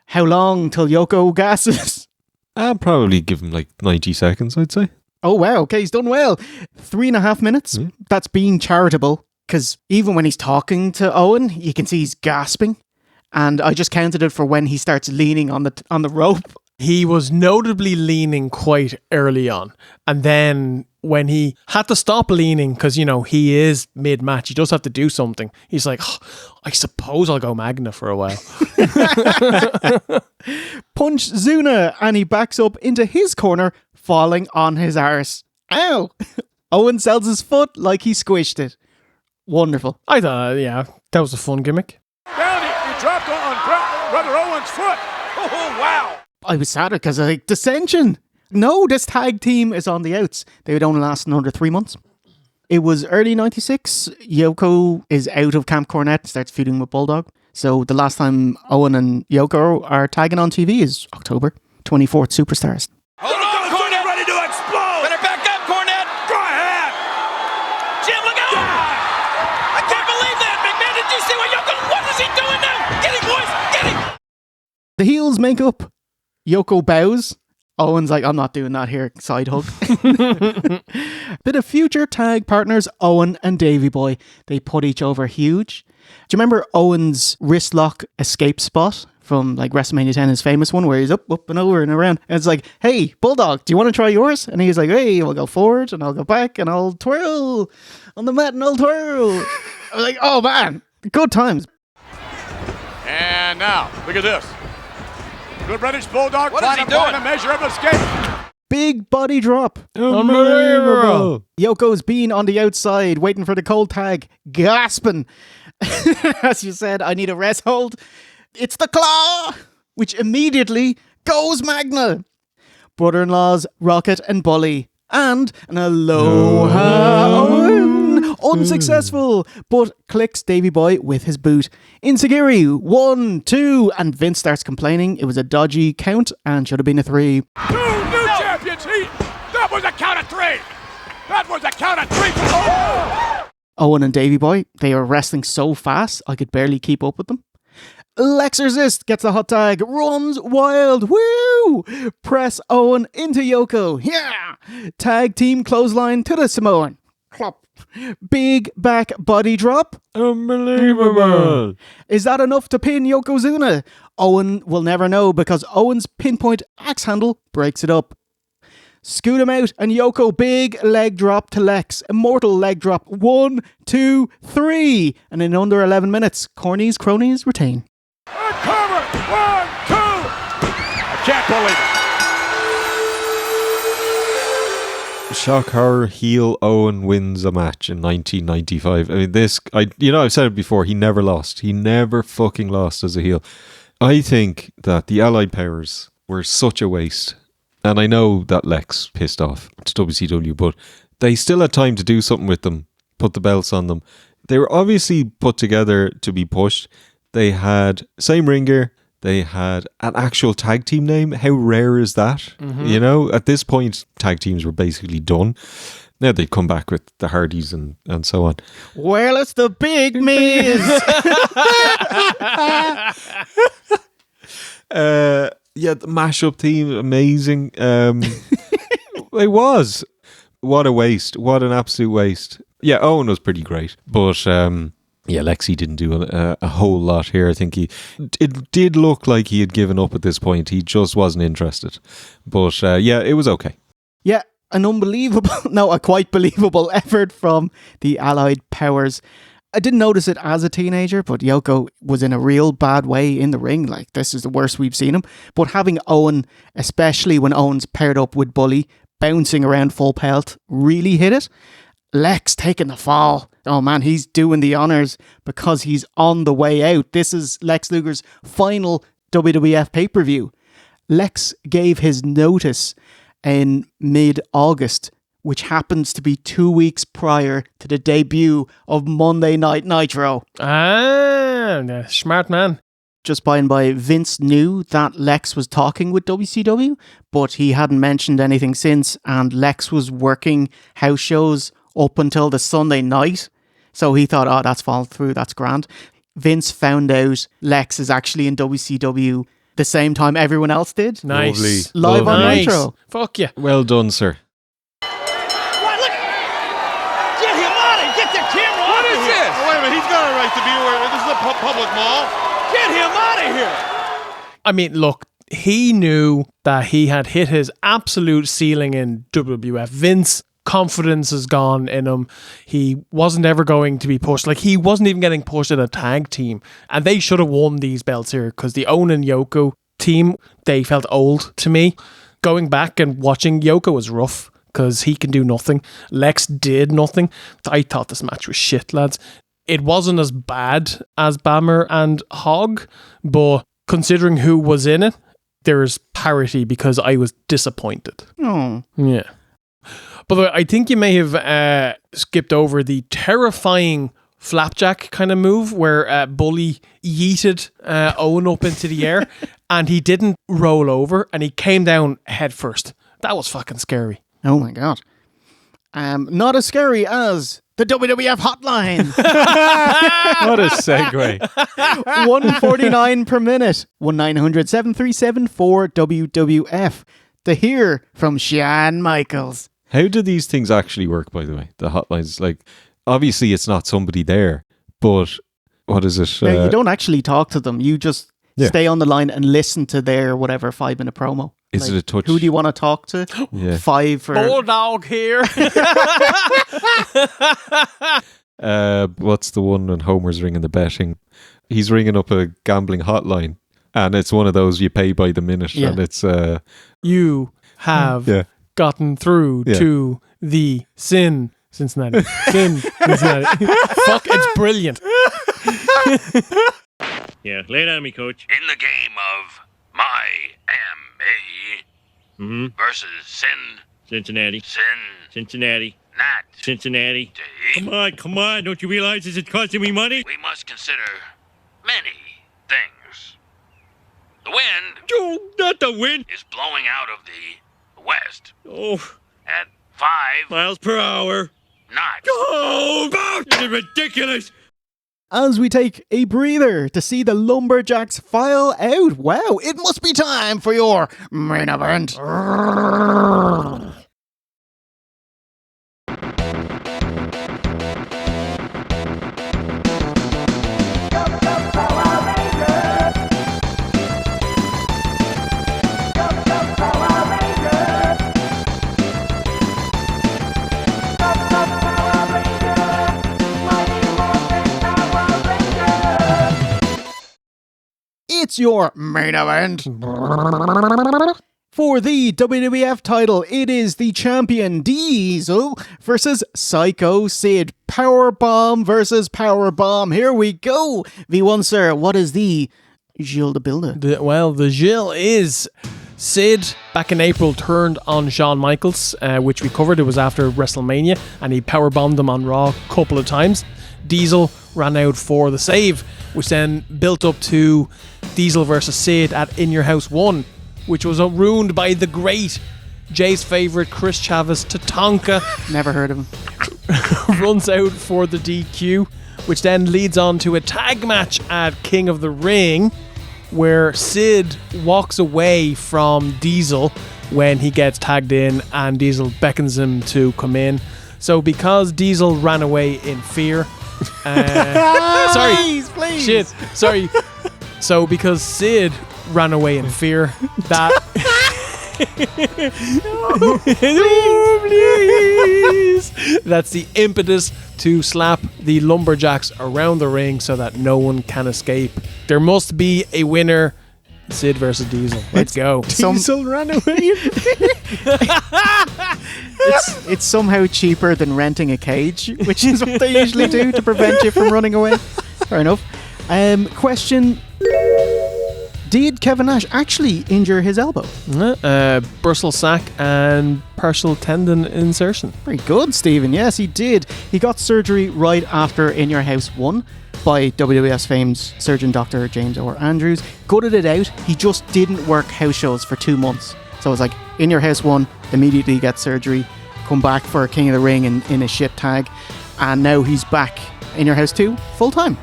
How long till Yoko gasses? I'll probably give him like 90 seconds, I'd say. Oh, wow. Okay, he's done well. 3.5 minutes. That's being charitable, because even when he's talking to Owen, you can see he's gasping. And I just counted it for when he starts leaning on the rope. He was notably leaning quite early on. And then when he had to stop leaning, because, he is mid-match, he does have to do something. He's like, I suppose I'll go Magna for a while. Punch Zuna, and he backs up into his corner, falling on his arse. Ow! Owen sells his foot like he squished it. Wonderful. I thought, that was a fun gimmick. Down, he dropped on Brother Owen's foot. Oh, wow. I was sad because I like dissension. No, this tag team is on the outs. They would only last another 3 months. It was early 96. Yoko is out of Camp Cornette, starts feuding with Bulldog. So the last time Owen and Yoko are tagging on TV is October 24th Superstars. Hold on, Cornette. Ready to explode. Better back up, Cornette. Go ahead. Jim, look out. I can't believe that, McMahon. Did you see what Yoko, what is he doing now? Get him, boys. Get him. The heels make up. Yoko bows. Owen's like, I'm not doing that here. Side hug. Bit of future tag partners, Owen and Davey Boy. They put each over huge. Do you remember Owen's wrist lock escape spot from like WrestleMania 10, his famous one where he's up and over and around? And it's like, hey, Bulldog, do you want to try yours? And he's like, hey, we'll go forward and I'll go back and I'll twirl on the mat and I'll twirl. I was like, oh man, good times. And now, look at this. Good British Bulldog What is he trying to find doing? a measure of escape. Big body drop. Unbelievable. Yoko's been on the outside waiting for the cold tag, gasping. As you said, I need a rest hold. It's the claw, which immediately goes Magna. Brother-in-laws Rocket and Bully. And an aloha. Unsuccessful, but clicks Davey Boy with his boot. Insigiri, 1, 2, and Vince starts complaining it was a dodgy count and should have been a 3. Two new champions. That was a count of 3. That was a count of 3. Oh! Owen and Davey Boy, they are wrestling so fast I could barely keep up with them. Lexorcist gets the hot tag, runs wild, woo! Press Owen into Yoko, yeah! Tag team clothesline to the Samoan. Clop. Big back body drop. Unbelievable. Is that enough to pin Yokozuna? Owen will never know because Owen's pinpoint axe handle breaks it up. Scoot him out and Yoko big leg drop to Lex. Immortal leg drop. 1, 2, 3. And in under 11 minutes, Corny's cronies retain. Cover. 1, 2. I can't believe it. Shock horror heel Owen wins a match in 1995. I mean, I've said it before, he never lost. He never fucking lost as a heel. I think that the Allied powers were such a waste. And I know that Lex pissed off to WCW, but they still had time to do something with them, put the belts on them. They were obviously put together to be pushed. They had same ring gear. They had an actual tag team name. How rare is that? Mm-hmm. At this point, tag teams were basically done. Now they'd come back with the Hardys and so on. Well, it's the Big Miz. The mashup team, amazing. It was. What a waste. What an absolute waste. Yeah, Owen was pretty great. But Lexi didn't do a whole lot here. I think it did look like he had given up at this point. He just wasn't interested. But it was okay. Yeah, a quite believable effort from the Allied powers. I didn't notice it as a teenager, but Yoko was in a real bad way in the ring. Like, this is the worst we've seen him. But having Owen, especially when Owen's paired up with Bully, bouncing around full pelt, really hit it. Lex taking the fall. Oh man, he's doing the honors because he's on the way out. This is Lex Luger's final WWF pay-per-view. Lex gave his notice in mid-August, which happens to be 2 weeks prior to the debut of Monday Night Nitro. Smart man. Just by and by, Vince knew that Lex was talking with WCW, but he hadn't mentioned anything since, and Lex was working house shows up until the Sunday night. So he thought, oh, that's fallen through, that's grand. Vince found out Lex is actually in WCW the same time everyone else did. Nice. Live on Nice. Nitro. Fuck yeah. Well done, sir. What? Look! Get him out of here! Get the camera off of here! Oh, wait a minute, he's got a right to be where this is a public mall. Get him out of here! I mean, look, he knew that he had hit his absolute ceiling in WWF. Vince, confidence is gone in him. He wasn't ever going to be pushed. Like, he wasn't even getting pushed in a tag team. And they should have won these belts here because the Owen and Yoko team, they felt old to me. Going back and watching, Yoko was rough because he can do nothing. Lex did nothing. I thought this match was shit, lads. It wasn't as bad as Bammer and Hog, but considering who was in it, there's parity because I was disappointed. Oh. Yeah. By the way, I think you may have skipped over the terrifying flapjack kind of move where Bully yeeted Owen up into the air and he didn't roll over and he came down head first. That was fucking scary. Oh my God. Not as scary as the WWF hotline. What a segue. 149 per minute. 1-900-737-4WWF. To hear from Shawn Michaels. How do these things actually work, by the way? The hotlines, like, obviously it's not somebody there, but what is it? Now, you don't actually talk to them. You just Yeah. stay on the line and listen to their whatever 5-minute promo. Is it a touch? Who do you want to talk to? Yeah. 5 for... Bulldog here. What's the one when Homer's ringing the betting? He's ringing up a gambling hotline, and it's one of those you pay by the minute, Yeah. and it's You have yeah. gotten through Yeah. to the Cincinnati. Cincinnati. Fuck, it's brilliant. Yeah, lay it on me, coach. In the game of Miami versus Cincinnati. Cincinnati. Nat Cincinnati. Come on. Don't you realize this is costing me money? we must consider many things. The wind Oh, not the wind. is blowing out of the west Oh, at 5 miles per hour. knots. Oh, this is ridiculous. As we take a breather to see the Lumberjacks file out. Wow, it must be time for your main event. It's your main event. For the WWF title, it is the champion Diesel versus Psycho Sid. Powerbomb versus Powerbomb. Here we go. V1, sir, what is the Gilles de Bilde? The Gilles is Sid, back in April, turned on Shawn Michaels, which we covered. It was after WrestleMania, and he powerbombed him on Raw a couple of times. Diesel ran out for the save, which then built up to Diesel versus Sid at In Your House 1, which was ruined by the great Jay's favourite Chris Chavis Tatanka. Never heard of him. Runs out for the DQ, which then leads on to a tag match at King of the Ring, where Sid walks away from Diesel when he gets tagged in, and Diesel beckons him to come in. So because Diesel ran away in fear, sorry, please. Shit, sorry. So because Sid ran away in fear, that please. That's the impetus to slap the Lumberjacks around the ring so that no one can escape. There must be a winner. Sid versus Diesel. Let's go. Diesel ran away. It's somehow cheaper than renting a cage, which is what they usually do to prevent you from running away. Fair enough. Question: did Kevin Nash actually injure his elbow? Bursal sac and partial tendon insertion. Very good, Stephen. Yes, he did. He got surgery right after In Your House 1 by WWF's famed surgeon Dr. James Orr Andrews. Gutted it out. He just didn't work house shows for 2 months. So it was like In Your House 1, immediately get surgery, come back for King of the Ring in a shit tag, and now he's back In Your House 2 full time.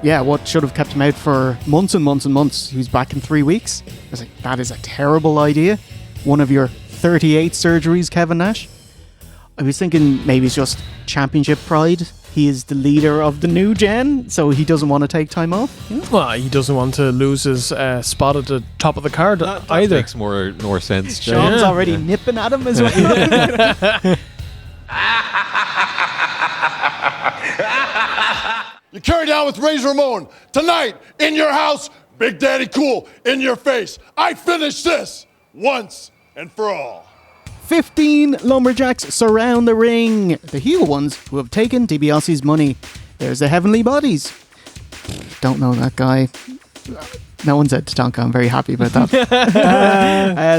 Yeah, what should have kept him out for months and months and months. He was back in 3 weeks. I was like, that is a terrible idea. One of your 38 surgeries, Kevin Nash. I was thinking maybe it's just championship pride. He is the leader of the new gen, so he doesn't want to take time off. You know? Well, he doesn't want to lose his spot at the top of the card either. Makes more sense. Jay. Sean's already nipping at him as well. You carry down with Razor Ramon. Tonight, in your house, Big Daddy Cool, in your face. I finish this once and for all. 15 lumberjacks surround the ring. The heel ones who have taken DiBiase's money. There's the Heavenly Bodies. Don't know that guy. No one said Tatanka. I'm very happy about that.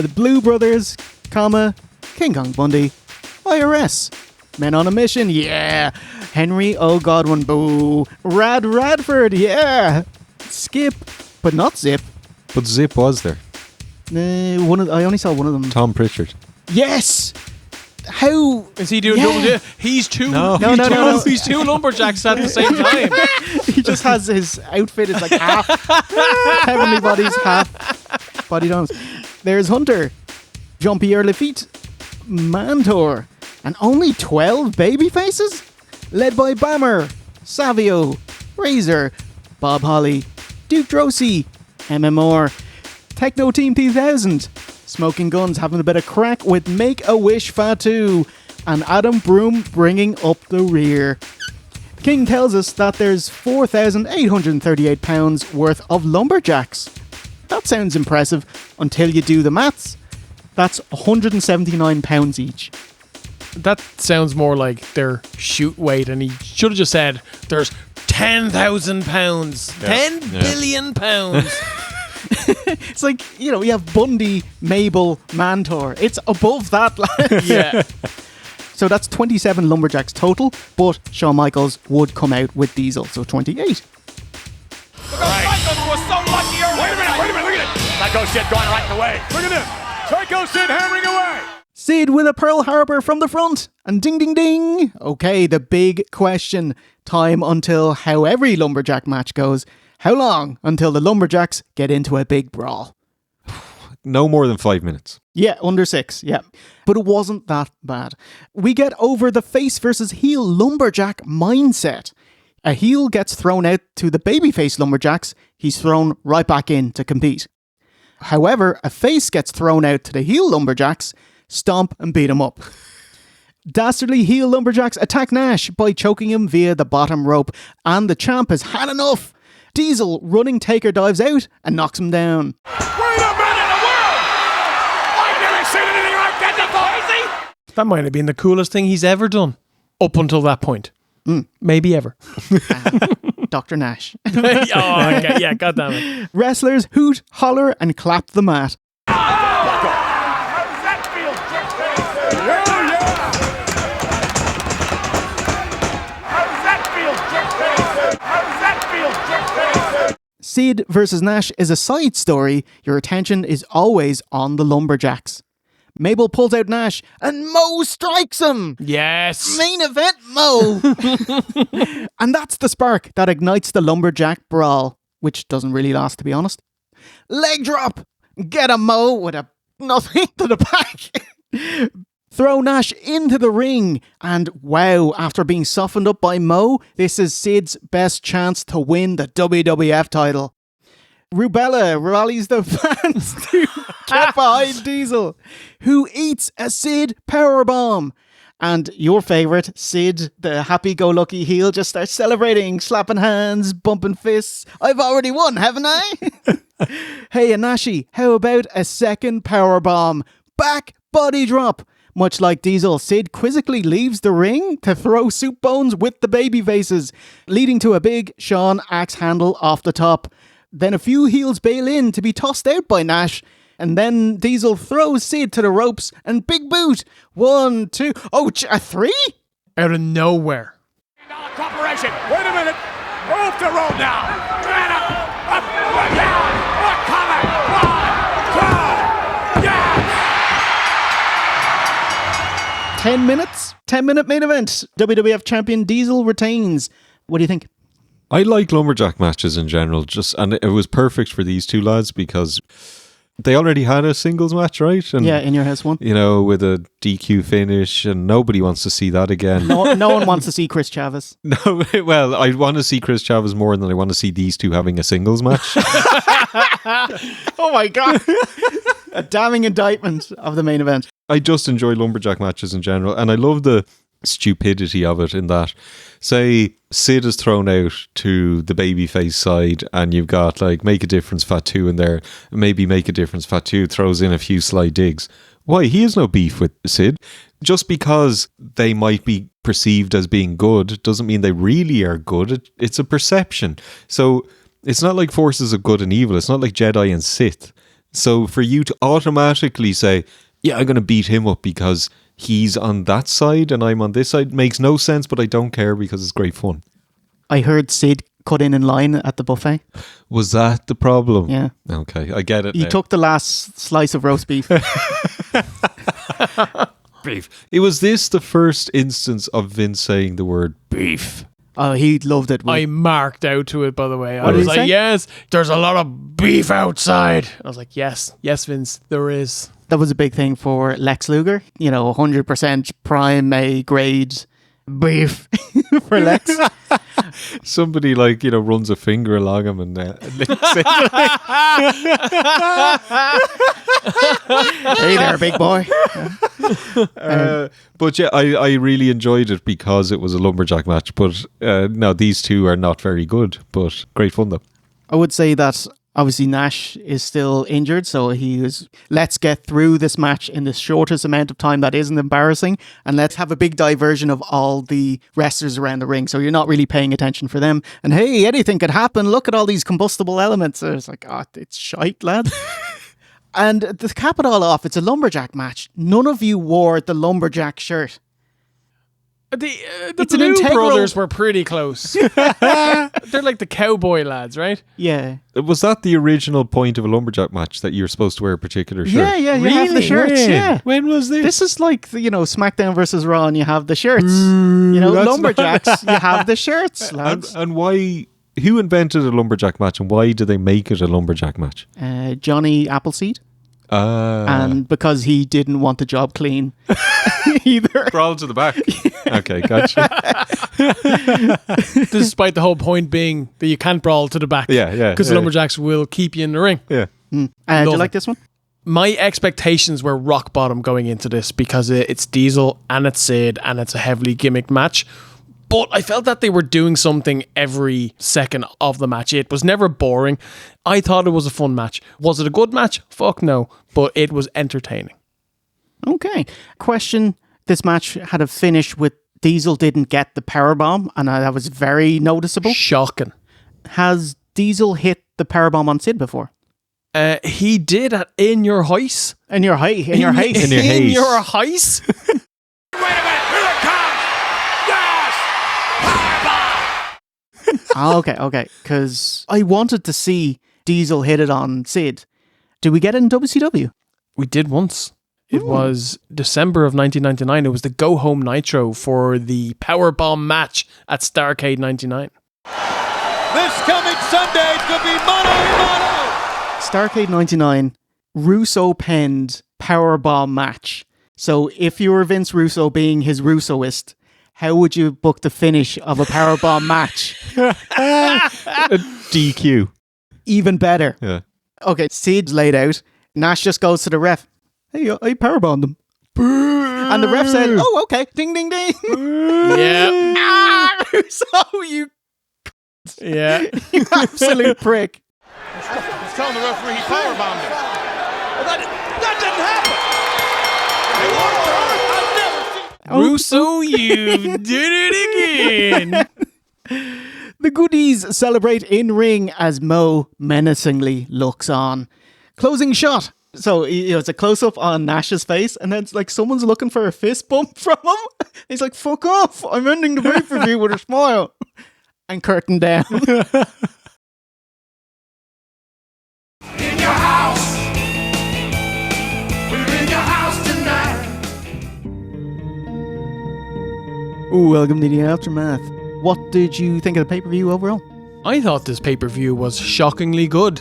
The Blue Brothers, King Kong Bundy, IRS, Men on a Mission, yeah. Henry O. Godwin, boo. Radford, yeah. Skip, but not Zip. But Zip was there. I only saw one of them. Tom Pritchard. Yes. How is he doing double J? He's two. No. He's two lumberjacks at the same time. He just has his outfit is like half Heavenly Bodies, half Body Doms. There's Hunter, Jean-Pierre Lafitte, Mantor, and only 12 baby faces, led by Bammer, Savio, Razor, Bob Holly, Duke Drosy, MMR, Techno Team 2000, Smoking Guns having a bit of crack with Make-A-Wish Fatu, and Adam Broom bringing up the rear. King tells us that there's 4,838 pounds worth of lumberjacks. That sounds impressive until you do the maths. That's 179 pounds each. That sounds more like their shoot weight, and he should have just said there's 10,000 pounds, 10 billion pounds. It's like, you know, you have Bundy, Mabel, Mantor. It's above that. Yeah. So that's 27 lumberjacks total, but Shawn Michaels would come out with Diesel, so 28. Wait a minute, look at it. Psycho Sid going right away. Look at this. Psycho Sid hammering away. Sid with a Pearl Harbor from the front, and ding ding ding. Okay, the big question. Time until how every lumberjack match goes. How long until the lumberjacks get into a big brawl? No more than 5 minutes. Yeah, under 6, yeah. But it wasn't that bad. We get over the face versus heel lumberjack mindset. A heel gets thrown out to the babyface lumberjacks, he's thrown right back in to compete. However, a face gets thrown out to the heel lumberjacks, stomp and beat him up. Dastardly heel lumberjacks attack Nash by choking him via the bottom rope, and the champ has had enough. Diesel running Taker dives out and knocks him down. Wait a minute, the world! I've never seen anything like that before. That might have been the coolest thing he's ever done. Up until that point. Maybe ever. Dr. Nash. Okay, yeah, goddammit. Wrestlers hoot, holler, and clap the mat. Sid versus Nash is a side story. Your attention is always on the lumberjacks. Mabel pulls out Nash and Mo strikes him. Yes. Main event Mo. And that's the spark that ignites the lumberjack brawl, which doesn't really last, to be honest. Leg drop. Get a Mo with a nothing to the back. Throw Nash into the ring, and wow, after being softened up by Mo, this is Sid's best chance to win the WWF title. Rubella rallies the fans to get behind Diesel, who eats a Sid powerbomb. And your favourite, Sid, the happy-go-lucky heel, just starts celebrating, slapping hands, bumping fists. I've already won, haven't I? Hey, Anashi, how about a second powerbomb? Back body drop. Much like Diesel, Sid quizzically leaves the ring to throw soup bones with the baby faces, leading to a big Shawn axe handle off the top. Then a few heels bail in to be tossed out by Nash, and then Diesel throws Sid to the ropes and big boot. 1, 2, a 3? Out of nowhere. Corporation. Wait a minute. Off the road now. Up, down. Coming. 1, 2, yes. 10 minutes? 10-minute main event. WWF champion Diesel retains. What do you think? I like lumberjack matches in general, and it was perfect for these two lads because they already had a singles match, right? And, In Your House one. You know, with a DQ finish, and nobody wants to see that again. No one wants to see Chris Chavez. No, well, I want to see Chris Chavez more than I want to see these two having a singles match. Oh my God. A damning indictment of the main event. I just enjoy lumberjack matches in general, and I love the stupidity of it in that, say, Sid is thrown out to the babyface side and you've got like Make a Difference Fatu in there, maybe Make a Difference Fatu throws in a few sly digs. Why? He has no beef with Sid. Just because they might be perceived as being good doesn't mean they really are good. It's a perception. So it's not like forces of good and evil. It's not like Jedi and Sith. So for you to automatically say, yeah, I'm going to beat him up because he's on that side and I'm on this side, makes no sense, but I don't care because it's great fun. I heard Sid cut in line at the buffet. Was that the problem? Yeah. Okay, I get it. He now. took the last slice of roast beef. Beef. Was this the first instance of Vince saying the word beef? Oh, he loved it. I marked out to it, by the way. I What did was he like, say? yes, there's a lot of beef outside. I was like, yes, Vince, there is. That was a big thing for Lex Luger. 100% prime A grade beef for Lex. Somebody runs a finger along him and licks it. Hey there, big boy. But yeah, I really enjoyed it because it was a lumberjack match. But now these two are not very good, but great fun though. I would say that obviously Nash is still injured, so let's get through this match in the shortest amount of time that isn't embarrassing, and let's have a big diversion of all the wrestlers around the ring, so you're not really paying attention for them. And hey, anything could happen. Look at all these combustible elements. And it's like, it's shite, lad. And to cap it all off, it's a lumberjack match. None of you wore the lumberjack shirt. The It's an Blue integral- Brothers were pretty close. They're like the cowboy lads, right? Yeah. Was that the original point of a lumberjack match, that you're supposed to wear a particular shirt? Yeah, you have the shirts. When? Yeah. When was this? This is like, SmackDown versus Raw, and you have the shirts. that's lumberjacks, you have the shirts, lads. And why? Who invented a lumberjack match, and why did they make it a lumberjack match? Johnny Appleseed. And because he didn't want the job clean either. Brawl to the back. Okay, gotcha. Despite the whole point being that you can't brawl to the back. Yeah. Because lumberjacks will keep you in the ring. Yeah. Do you like this one? My expectations were rock bottom going into this because it's Diesel and it's Sid and it's a heavily gimmicked match. But I felt that they were doing something every second of the match. It was never boring. I thought it was a fun match. Was it a good match? Fuck no. But it was entertaining. Okay. Question. This match had a finish with Diesel didn't get the powerbomb, and that was very noticeable. Shocking. Has Diesel hit the powerbomb on Sid before? He did at In Your House. In your heist. In your heist. In Your House? Okay. Because I wanted to see Diesel hit it on Sid. Did we get it in WCW? We did once. It was December of 1999. It was the Go Home Nitro for the Powerbomb match at Starrcade 99. This coming Sunday could be mano a mano. Starrcade 99, Russo penned Powerbomb match. So if you were Vince Russo being his Russoist, how would you book the finish of a Powerbomb match? A DQ. Even better. Yeah. Okay, Sid's laid out. Nash just goes to the ref. Hey, I powerbombed him. And the ref said, oh, okay. Ding, ding, ding. Yeah. Russo, you Yeah. you absolute prick. He's telling the referee he powerbombed him. Well, that didn't happen. Russo, you did it again. The goodies celebrate in ring as Mo menacingly looks on. Closing shot. So it's a close up on Nash's face, and then it's like someone's looking for a fist bump from him. He's like, "Fuck off! I'm ending the pay-per-view with a smile." And curtain down. In your house. We're in your house tonight. Ooh, welcome to the aftermath. What did you think of the pay-per-view overall? I thought this pay-per-view was shockingly good.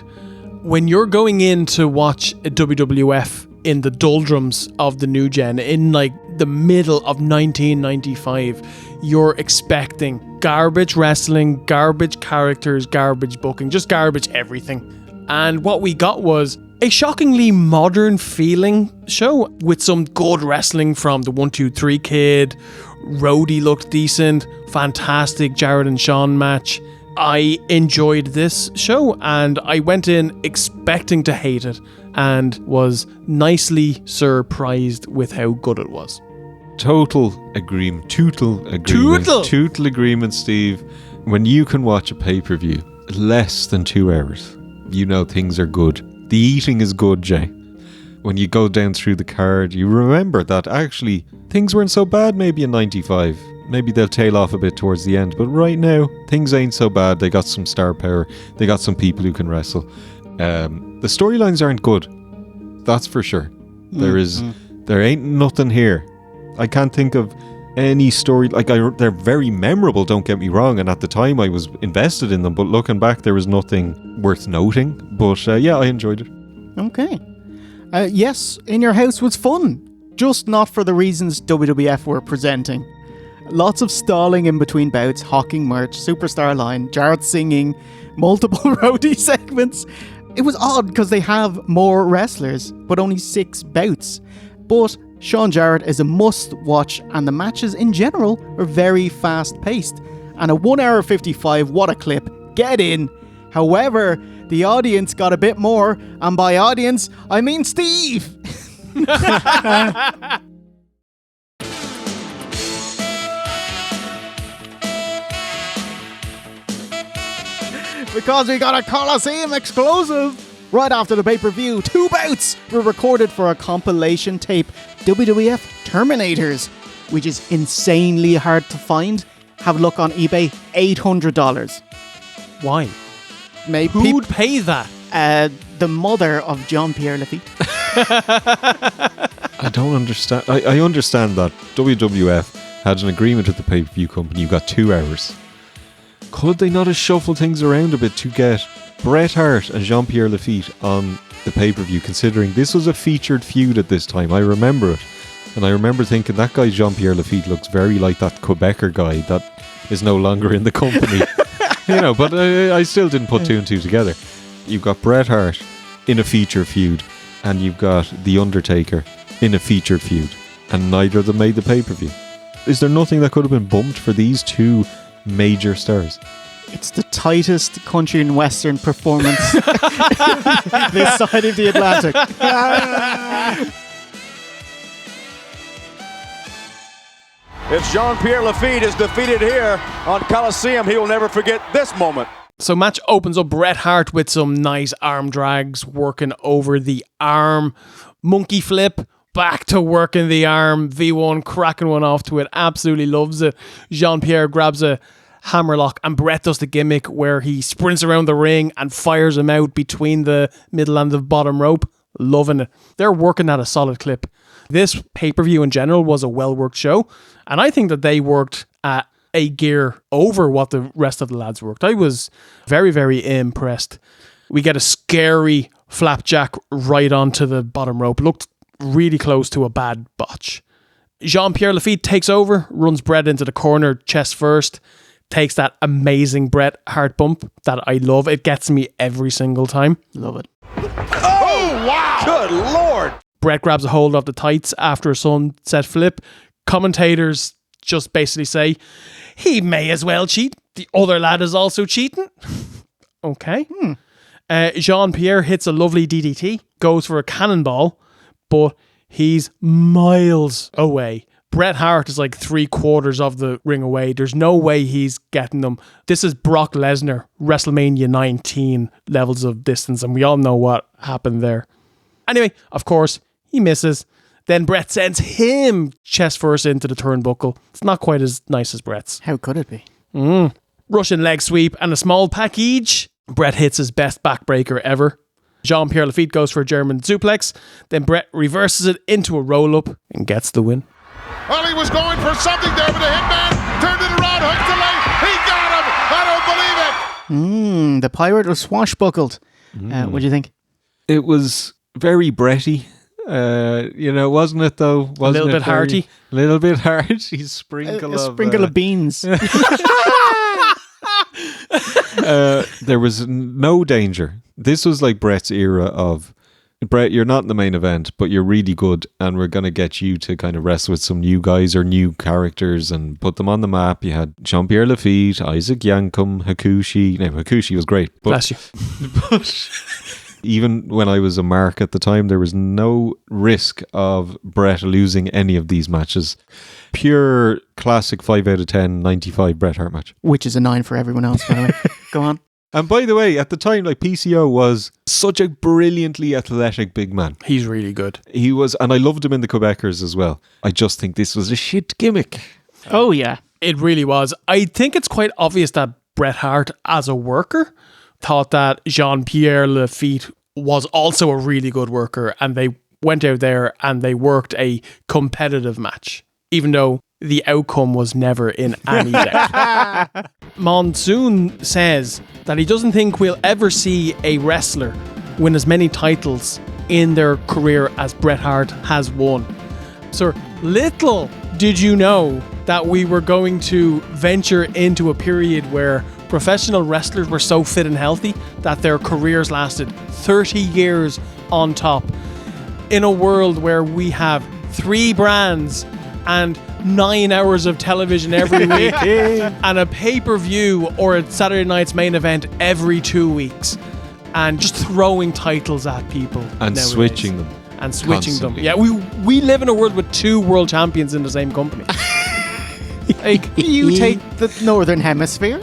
When you're going in to watch a WWF in the doldrums of the new gen, in like the middle of 1995, you're expecting garbage wrestling, garbage characters, garbage booking, just garbage everything. And what we got was a shockingly modern feeling show with some good wrestling from the 1-2-3 Kid. Roadie looked decent, fantastic Jarrett and Shawn match. I enjoyed this show and I went in expecting to hate it and was nicely surprised with how good it was. Total agreement, Tootle agreement, Steve. When you can watch a pay-per-view less than 2 hours, you know things are good. The eating is good, Jay. When you go down through the card, you remember that actually things weren't so bad maybe in 95. Maybe they'll tail off a bit towards the end, but right now, things ain't so bad. They got some star power. They got some people who can wrestle. The storylines aren't good. That's for sure. There ain't nothing here. I can't think of any story. They're very memorable, don't get me wrong, and at the time I was invested in them, but looking back, there was nothing worth noting. But yeah, I enjoyed it. Okay. Yes, In Your House was fun. Just not for the reasons WWF were presenting. Lots of stalling in between bouts, hawking merch, superstar line, Jarrett singing, multiple roadie segments. It was odd because they have more wrestlers, but only 6 bouts. But Sean Jarrett is a must-watch, and the matches in general are very fast-paced. And a 1 hour 55, what a clip. Get in. However, the audience got a bit more, and by audience, I mean Steve. Because we got a Coliseum exclusive. Right after the pay-per-view, 2 bouts were recorded for a compilation tape, WWF Terminators, which is insanely hard to find. Have a look on eBay, $800. Why? Maybe who would pay that? The mother of Jean-Pierre Lafitte. I don't understand. I understand that WWF had an agreement with the pay-per-view company. You got 2 hours. Could they not have shuffled things around a bit to get Bret Hart and Jean-Pierre Lafitte on the pay-per-view, considering this was a featured feud at this time? I remember it. And I remember thinking that guy Jean-Pierre Lafitte looks very like that Quebecer guy that is no longer in the company. But I still didn't put 2 and 2 together. You've got Bret Hart in a featured feud, and you've got The Undertaker in a featured feud, and neither of them made the pay-per-view. Is there nothing that could have been bumped for these 2 major stars? It's the tightest country and western performance this side of the Atlantic. If Jean-Pierre Lafitte is defeated here on Coliseum, he will never forget this moment. So match opens up Bret Hart with some nice arm drags, working over the arm. Monkey flip, back to working the arm. V1 cracking one off to it. Absolutely loves it. Jean-Pierre grabs a hammerlock and Bret does the gimmick where he sprints around the ring and fires him out between the middle and the bottom rope. Loving it. They're working at a solid clip. This pay-per-view in general was a well-worked show, and I think that they worked at a gear over what the rest of the lads worked. I was very, very impressed. We get a scary flapjack right onto the bottom rope. Looked really close to a bad botch. Jean-Pierre Lafitte takes over, runs Bret into the corner, chest first, takes that amazing Bret Hart bump that I love. It gets me every single time. Love it. Oh, wow! Good Lord! Bret grabs a hold of the tights after a sunset flip. Commentators just basically say, he may as well cheat. The other lad is also cheating. Okay. Jean-Pierre hits a lovely DDT, goes for a cannonball, but he's miles away. Bret Hart is like 3/4 of the ring away. There's no way he's getting them. This is Brock Lesnar, WrestleMania 19 levels of distance, and we all know what happened there. Anyway, of course, he misses. Then Bret sends him chest first into the turnbuckle. It's not quite as nice as Bret's. How could it be? Russian leg sweep and a small package. Bret hits his best backbreaker ever. Jean-Pierre Lafitte goes for a German suplex. Then Bret reverses it into a roll-up and gets the win. Well, he was going for something there, but the hitman turned it around, hooked the leg. He got him. I don't believe it. The pirate was swashbuckled. What do you think? It was very Bretty. Wasn't it though? Wasn't a little bit hearty. A little bit hearty. Sprinkle of beans. There was no danger. This was like Bret's era of, Bret, you're not in the main event, but you're really good, and we're going to get you to kind of wrestle with some new guys or new characters and put them on the map. You had Jean-Pierre Lafitte, Isaac Yankum, Hakushi. Now, Hakushi was great. But, Bless you. But even when I was a mark at the time, there was no risk of Bret losing any of these matches. Pure classic 5 out of 10, 95 Bret Hart match. Which is a 9 for everyone else, by the way. Go on. And by the way, at the time, like, PCO was such a brilliantly athletic big man. He's really good. He was, and I loved him in the Quebecers as well. I just think this was a shit gimmick. Oh, yeah. It really was. I think it's quite obvious that Bret Hart, as a worker, thought that Jean-Pierre Lafitte was also a really good worker, and they went out there and they worked a competitive match, even though the outcome was never in any doubt. Monsoon says that he doesn't think we'll ever see a wrestler win as many titles in their career as Bret Hart has won. Sir, little did you know that we were going to venture into a period where professional wrestlers were so fit and healthy that their careers lasted 30 years on top. In a world where we have 3 brands and 9 hours of television every week and a pay-per-view or a Saturday night's main event every 2 weeks, and just throwing titles at people and nowadays. switching them. And switching Constantly. them. Yeah, we live in a world with 2 world champions in the same company. Like, you take the northern hemisphere,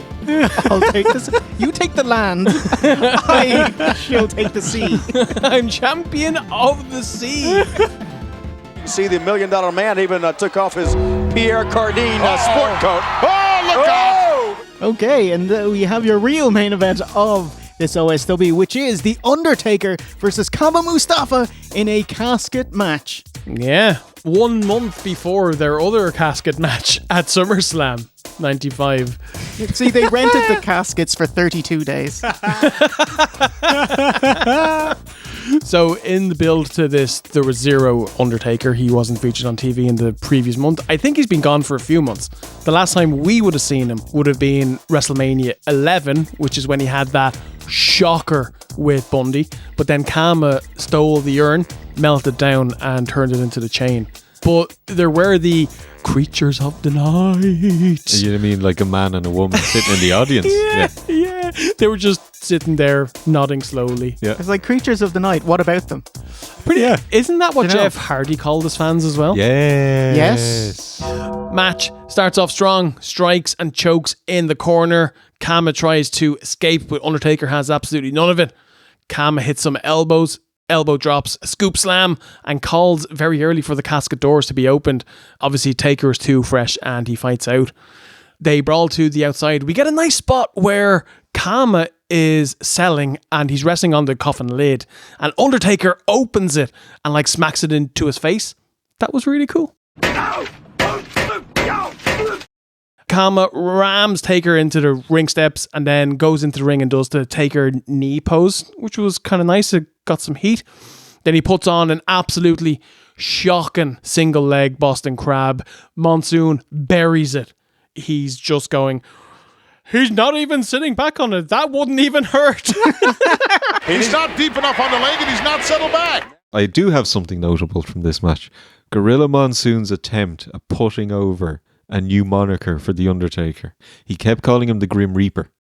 I'll take this. You take the land, I shall take the sea. I'm champion of the sea. See, the $1 Million Man even took off his Pierre Cardin sport coat. Oh, look out! Okay, and we have your real main event of this OSW, which is The Undertaker versus Kama Mustafa in a casket match. Yeah, 1 month before their other casket match at SummerSlam 95. See, they rented the caskets for 32 days. So in the build to this, there was 0 Undertaker. He wasn't featured on TV in the previous month. I think he's been gone for a few months. The last time we would have seen him would have been WrestleMania 11, which is when he had that shocker with Bundy. But then Kama stole the urn, melted down, and turned it into the chain. But there were the creatures of the night. You know what I mean? Like a man and a woman sitting in the audience. Yeah. They were just sitting there, nodding slowly. Yeah. It's like creatures of the night. What about them? Isn't that what You know. Jeff Hardy called his fans as well? Yes. Match starts off strong, strikes and chokes in the corner. Kama tries to escape, but Undertaker has absolutely none of it. Kama hits some elbows, elbow drops, a scoop slam, and calls very early for the casket doors to be opened. Obviously, Taker is too fresh and he fights out. They brawl to the outside. We get a nice spot where Kama is selling and he's resting on the coffin lid, and Undertaker opens it and like smacks it into his face. That was really cool. Kama rams Taker into the ring steps and then goes into the ring and does the Taker knee pose, which was kind of nice. It got some heat. Then he puts on an absolutely shocking single leg Boston Crab. Monsoon buries it. He's just going, he's not even sitting back on it. That wouldn't even hurt. He's not deep enough on the leg and he's not settled back. I do have something notable from this match. Gorilla Monsoon's attempt at putting over a new moniker for The Undertaker. He kept calling him the Grim Reaper.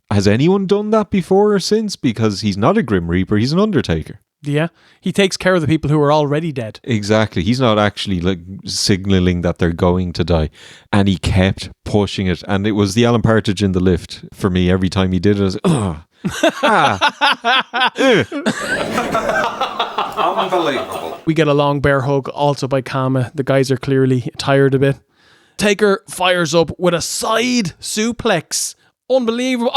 Has anyone done that before or since? Because he's not a Grim Reaper, he's an Undertaker. Yeah, he takes care of the people who are already dead. Exactly. He's not actually like signaling that they're going to die. And he kept pushing it. And it was the Alan Partridge in the lift for me. Every time he did it, I was Unbelievable. We get a long bear hug also by Kama. The guys are clearly tired a bit. Taker fires up with a side suplex. Unbelievable.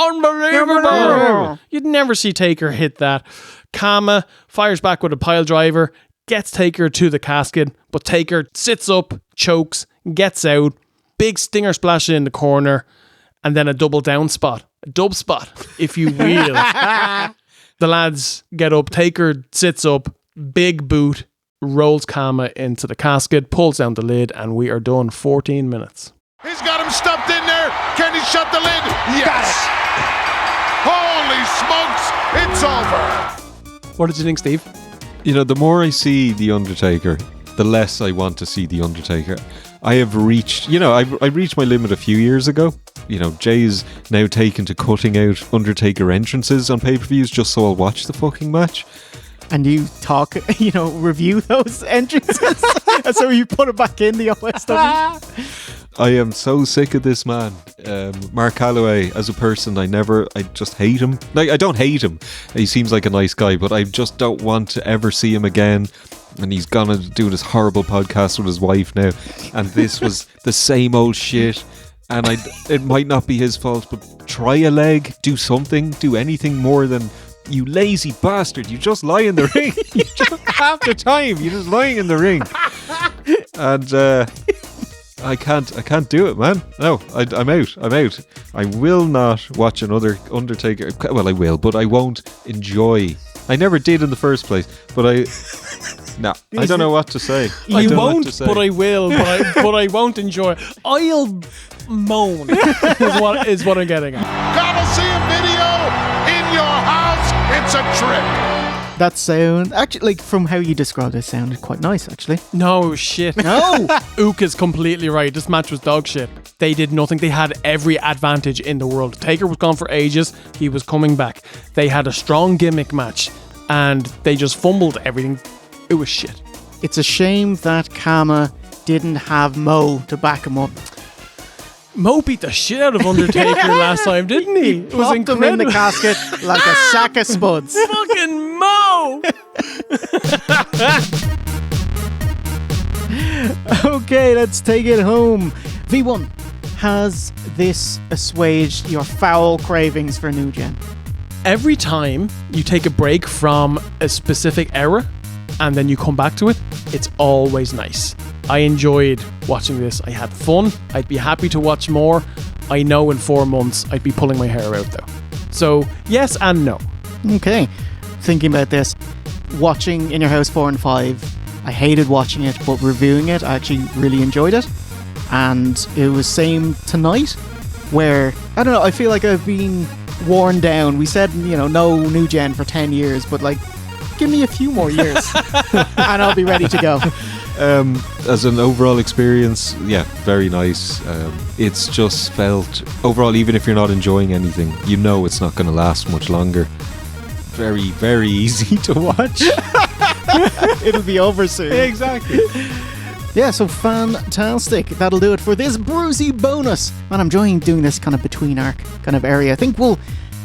You'd never see Taker hit that. Kama fires back with a pile driver, gets Taker to the casket, but Taker sits up, chokes, gets out, big stinger splash in the corner, and then a double down spot. dub spot, if you will. The lads get up, Taker sits up, big boot, rolls Kama into the casket, pulls down the lid, and we are done. 14 minutes. He's got him stuffed in there. Can he shut the lid? Yes. Holy smokes, it's over. What did you think, Steve? You know, the more I see The Undertaker, the less I want to see The Undertaker. I have reached, I reached my limit a few years ago. Jay's now taken to cutting out Undertaker entrances on pay-per-views just so I'll watch the fucking match. And you talk, review those entrances. And so you put it back in the OSW. I am so sick of this man. Mark Calloway, as a person, I just hate him. I don't hate him. He seems like a nice guy, but I just don't want to ever see him again. And he's gonna do this horrible podcast with his wife now. And this was the same old shit. And it might not be his fault, but try a leg, do something, do anything more than, you lazy bastard, you just lie in the ring. You just, half the time, you're just lying in the ring. And I can't do it, man. No, I'm out. I will not watch another Undertaker. Well, I will, but I won't enjoy. I never did in the first place, but I don't know what to say. You won't, but I will. But I won't enjoy it. I'll moan. is what I'm getting at. Gotta see a video in your house. It's a trip. That sound, actually, from how you described it, sounded quite nice, actually. No shit. No. Ook is completely right. This match was dog shit. They did nothing. They had every advantage in the world. Taker was gone for ages. He was coming back. They had a strong gimmick match, and they just fumbled everything. It was shit. It's a shame that Kama didn't have Mo to back him up. Mo beat the shit out of Undertaker last time, didn't he? It was incredible. Him in the casket like a sack of spuds. Fucking Mo! Okay, let's take it home. V1, has this assuaged your foul cravings for New Gen? Every time you take a break from a specific era and then you come back to it, it's always nice. I enjoyed watching this. I had fun. I'd be happy to watch more. I know in 4 months I'd be pulling my hair out though. So yes and no. Okay. Thinking about this, watching In Your House 4 and 5, I hated watching it, but reviewing it, I actually really enjoyed it. And it was same tonight, where, I don't know, I feel like I've been worn down. We said, no New Gen for 10 years, but give me a few more years and I'll be ready to go. As an overall experience, yeah, very nice. It's just felt, overall, even if you're not enjoying anything, it's not going to last much longer. Very, very easy to watch. It'll be over soon. Exactly. Yeah, so fantastic. That'll do it for this Brucie bonus. Man, I'm enjoying doing this kind of between arc kind of area. I think we'll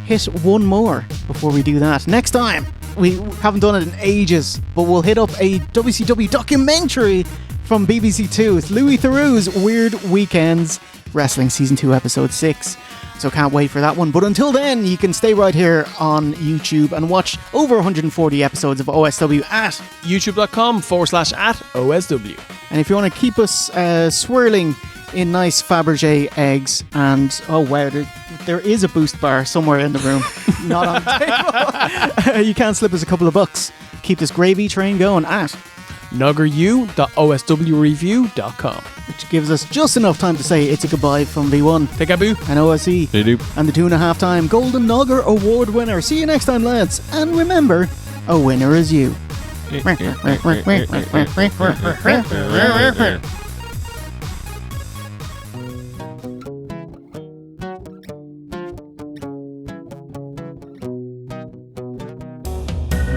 hit one more before we do that. Next time, we haven't done it in ages, but we'll hit up a WCW documentary from BBC Two. It's Louis Theroux's Weird Weekends Wrestling Season 2 Episode 6. So can't wait for that one. But until then, you can stay right here on YouTube and watch over 140 episodes of OSW at youtube.com/@OSW. And if you want to keep us swirling in nice Fabergé eggs, and oh wow, there is a boost bar somewhere in the room, not on the table. You can slip us a couple of bucks. Keep this gravy train going at nuggeryou.oswreview.com, which gives us just enough time to say it's a goodbye from V1, Peekaboo, and OSE, Hellooo, and the 2.5 time Golden Nogger Award winner. See you next time, lads, and remember, a winner is you.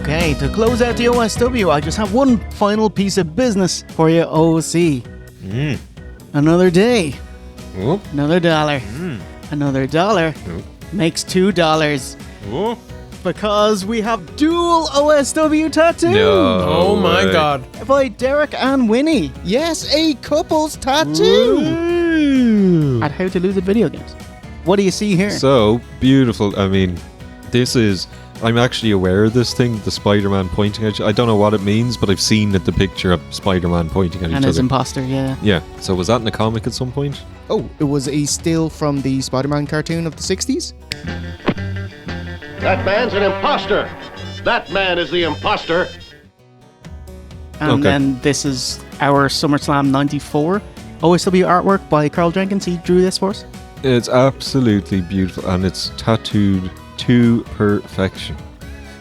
Okay, to close out the OSW, I just have one final piece of business for you, OC. Another day. Oop. Another dollar. Another dollar makes $2. Oop. Because we have dual OSW tattoo. No oh my way. God. By Derek and Winnie. Yes, a couple's tattoo. Ooh. At How to Lose at Video Games. What do you see here? So beautiful. I mean, I'm actually aware of this thing, the Spider-Man pointing at you. I don't know what it means, but I've seen the picture of Spider-Man pointing at each And other. his imposter, yeah. Yeah. So was that in a comic at some point? Oh, it was a still from the Spider-Man cartoon of the 60s? That man's an imposter. That man is the imposter. And then this is our SummerSlam 94 OSW artwork by Carl Jenkins. He drew this for us. It's absolutely beautiful, and it's tattooed to perfection.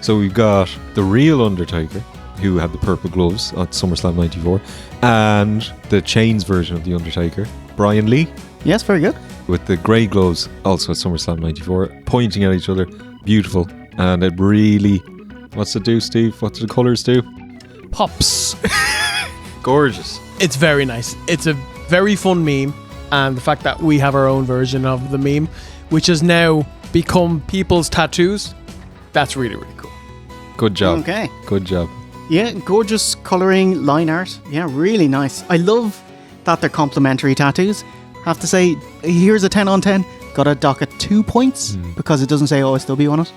So we've got the real Undertaker, who had the purple gloves at SummerSlam 94, and the Chains version of the Undertaker, Brian Lee. Yes, very good. With the grey gloves, also at SummerSlam 94, pointing at each other. Beautiful. And it really... What's it do, Steve? What do the colours do? Pops. Gorgeous. It's very nice. It's a very fun meme, and the fact that we have our own version of the meme, which has now become people's tattoos, that's really, really cool. Good job. Okay. Good job. Yeah, gorgeous colouring, line art. Yeah, really nice. I love that they're complimentary tattoos. Have to say, here's a 10 on 10. Got to dock at 2 points because it doesn't say OSW on it.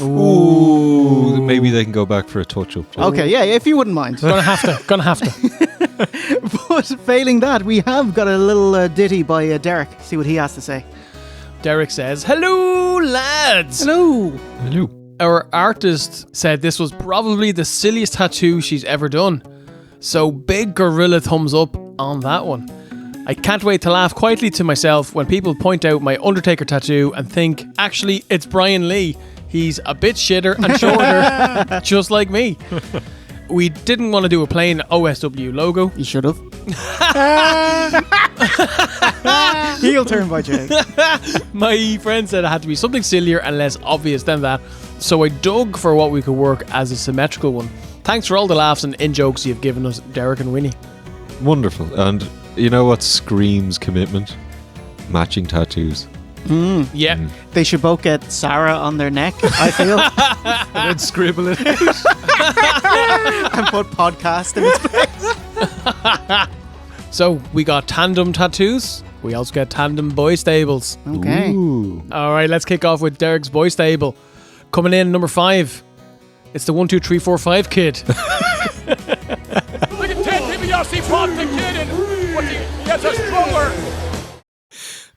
Ooh. Maybe they can go back for a touch-up. Okay, yeah, if you wouldn't mind. Gonna have to. But failing that, we have got a little ditty by Derek. See what he has to say. Derek says, "Hello, lads." Hello. Hello. Our artist said this was probably the silliest tattoo she's ever done. So big gorilla thumbs up on that one. I can't wait to laugh quietly to myself when people point out my Undertaker tattoo and think, actually, it's Brian Lee. He's a bit shitter and shorter, just like me. We didn't want to do a plain OSW logo. You should have. Heel turn by Jay. My friend said it had to be something sillier and less obvious than that, so I dug for what we could work as a symmetrical one. Thanks for all the laughs and in-jokes you've given us, Derek and Winnie. Wonderful. And you know what screams commitment? Matching tattoos. Yeah. They should both get Sarah on their neck, I feel. And then scribble it out. And put podcast in its place. So we got tandem tattoos. We also get tandem boy stables. Okay. Ooh. All right, let's kick off with Derek's boy stable. Coming in number 5. It's the 1, 2, 3, 4, 5 kid. Look at 10 DiBiase popped the kid and he gets a stroller.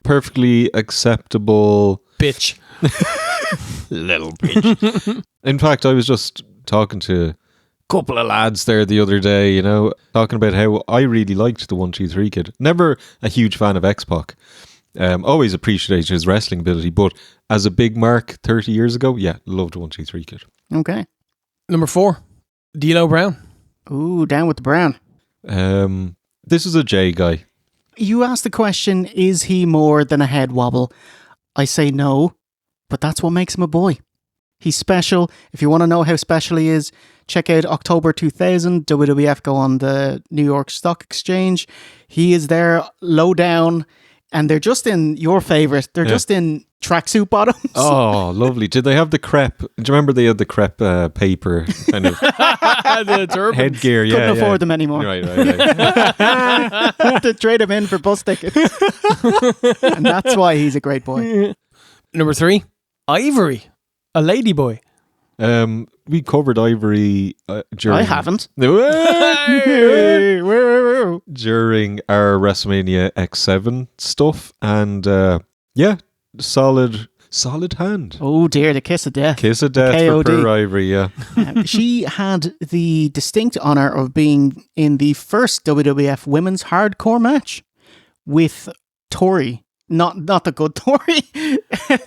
Perfectly acceptable. Bitch. Little bitch. In fact, I was just talking to a couple of lads there the other day, you know, talking about how I really liked the 1, 2, 3 kid. Never a huge fan of X-Pac. Always appreciated his wrestling ability, but as a big mark 30 years ago, yeah, loved 1, 2, 3 kid. Okay. Number 4. D'Lo Brown. Ooh, down with the brown. This is a J guy. You asked the question, is he more than a head wobble? I say no, but that's what makes him a boy. He's special. If you want to know how special he is, check out October 2000, WWF go on the New York Stock Exchange. He is there low down, and they're just in your favourite. They're just in tracksuit bottoms. Oh, lovely. Did they have the crepe? Do you remember they had the crepe paper kind of The turbans. headgear? Couldn't afford them anymore. Right. To trade him in for bus tickets. And that's why he's a great boy. Number 3. Ivory. A lady boy. We covered Ivory during... I haven't. During our WrestleMania X7 stuff, and solid hand. Oh dear, the kiss of death. Kiss of death for poor Ivory, yeah. She had the distinct honour of being in the first WWF women's hardcore match with Tori. Not the good Tori.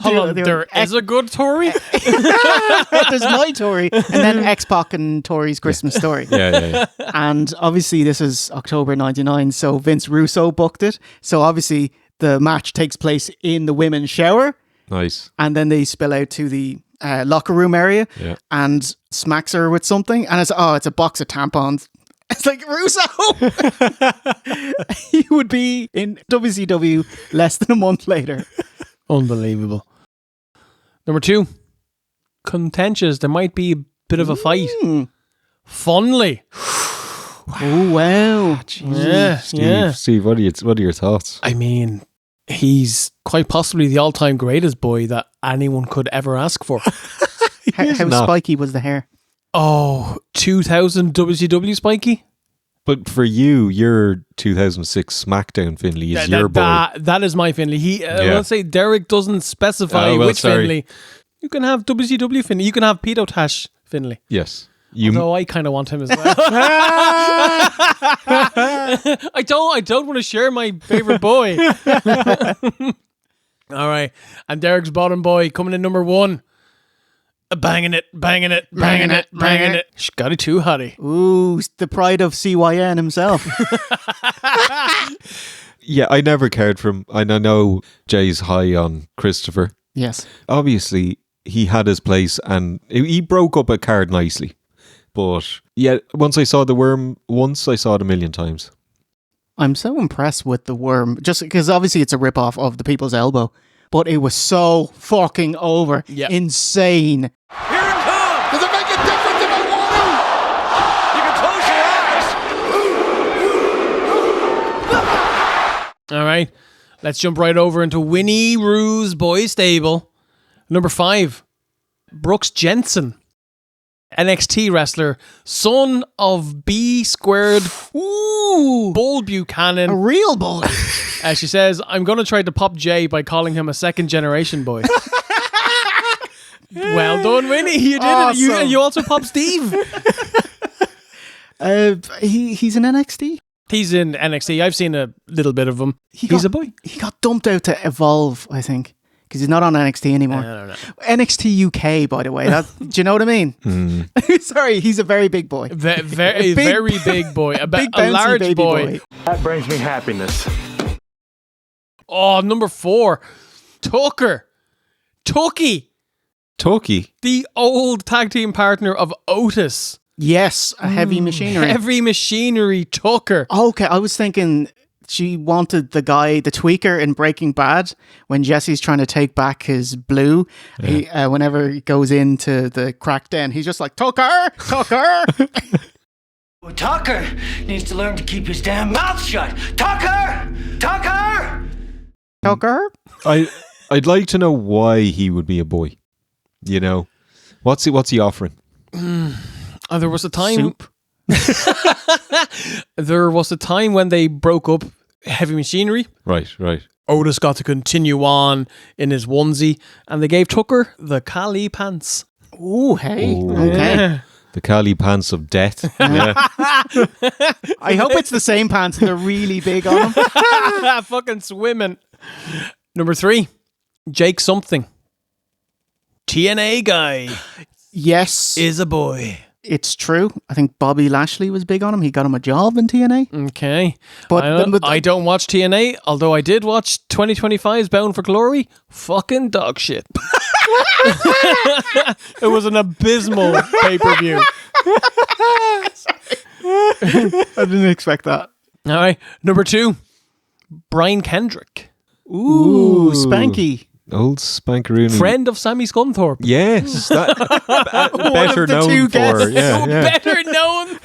Hold on, there is a good Tori? There's my Tori, and then X-Pac and Tori's Christmas Story. Yeah. And obviously this is October 99, so Vince Russo booked it. So obviously the match takes place in the women's shower. Nice. And then they spill out to the locker room area and smacks her with something. And it's a box of tampons. It's like, Russo! He would be in WCW less than a month later. Unbelievable. Number 2. Contentious. There might be a bit of a fight. Funly. Oh, wow. Steve, what are your thoughts? I mean, he's quite possibly the all-time greatest boy that anyone could ever ask for. How spiky was the hair? Oh, 2000 WCW Spiky? But for you, your 2006 SmackDown Finley is your boy. That is my Finley. Let's say Derek doesn't specify which Finley. You can have WCW Finley. You can have Pedo Tash Finley. Yes. Although I kind of want him as well. I don't want to share my favorite boy. All right. And Derek's bottom boy coming in number 1. Banging it. Scotty too hottie. Ooh, the pride of CYN himself. Yeah, I never cared for him. I know Jay's high on Christopher. Yes. Obviously, he had his place and he broke up a card nicely. But yeah, once I saw the Worm I saw it a million times. I'm so impressed with the Worm, just because obviously it's a rip-off of the People's Elbow, but it was so fucking over. Yep. Insane. Here it comes! Does it make a difference if I want to? You can close your eyes. All right. Let's jump right over into Winnie Roo's boy stable. Number 5, Brooks Jensen. NXT wrestler, son of B squared. Ooh, Bull Buchanan. A real bull. She says, I'm going to try to pop Jay by calling him a second generation boy. Well done, Winnie. You did awesome. it. You also popped Steve. He's in NXT. He's in NXT. I've seen a little bit of him. He's a boy. He got dumped out to Evolve, I think. Because he's not on NXT anymore. I don't know. NXT UK, by the way. Do you know what I mean? Sorry, he's a very big boy. Very big boy. A large baby boy. That brings me happiness. Oh, number 4. Tucker. Tucky. The old tag team partner of Otis. Yes, a Heavy Machinery. Heavy Machinery Tucker. Okay, I was thinking she wanted the guy, the tweaker in Breaking Bad, when Jesse's trying to take back his blue. Yeah. Whenever he goes into the crack den, he's just like, Tucker! Tucker needs to learn to keep his damn mouth shut. Tucker! I'd like to know why he would be a boy. You know, what's he offering? There was a time. Soup. There was a time when they broke up Heavy Machinery. Right. Otis got to continue on in his onesie, and they gave Tucker the Cali pants. Ooh, hey. Ooh. Okay. Yeah. The Cali pants of death. Yeah. I hope it's the same pants and they're really big on him. Fucking swimming. Number 3, Jake something. TNA guy. Yes. Is a boy. It's true. I think Bobby Lashley was big on him. He got him a job in TNA. Okay. But I don't watch TNA, although I did watch 2025's Bound for Glory. Fucking dog shit. It was an abysmal pay-per-view. I didn't expect that. All right. Number 2, Brian Kendrick. Ooh, Spanky. Old Spankaroony. Friend of Sammy Scunthorpe. Yes. Better known for. Yeah. Better known.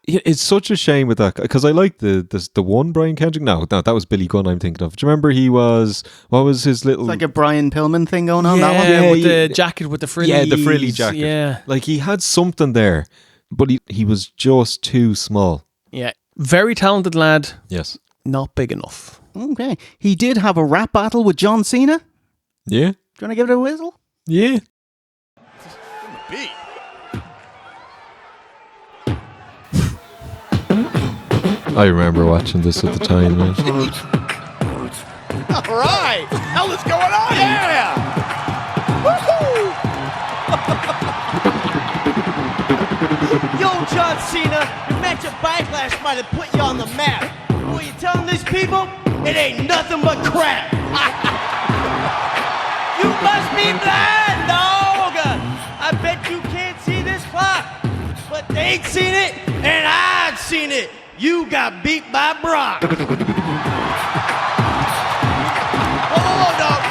It's such a shame with that, because I like the one Brian Kendrick. No, that was Billy Gunn I'm thinking of. Do you remember what was his little... It's like a Brian Pillman thing going on, that one? Yeah, with the jacket with the frillies. Yeah, the frilly jacket. Yeah. Like, he had something there, but he was just too small. Yeah. Very talented lad. Yes. Not big enough. Okay. He did have a rap battle with John Cena. Yeah. Do you want to give it a whistle? Yeah. I remember watching this at the time, man. All right. Hell is going on? Yeah. Woohoo! Yo, John Cena, your match at Backlash might have put you on the map. What you telling these people? It ain't nothing but crap. You must be blind, dog. I bet you can't see this clock, but they ain't seen it, and I've seen it. You got beat by Brock. Whoa, dog.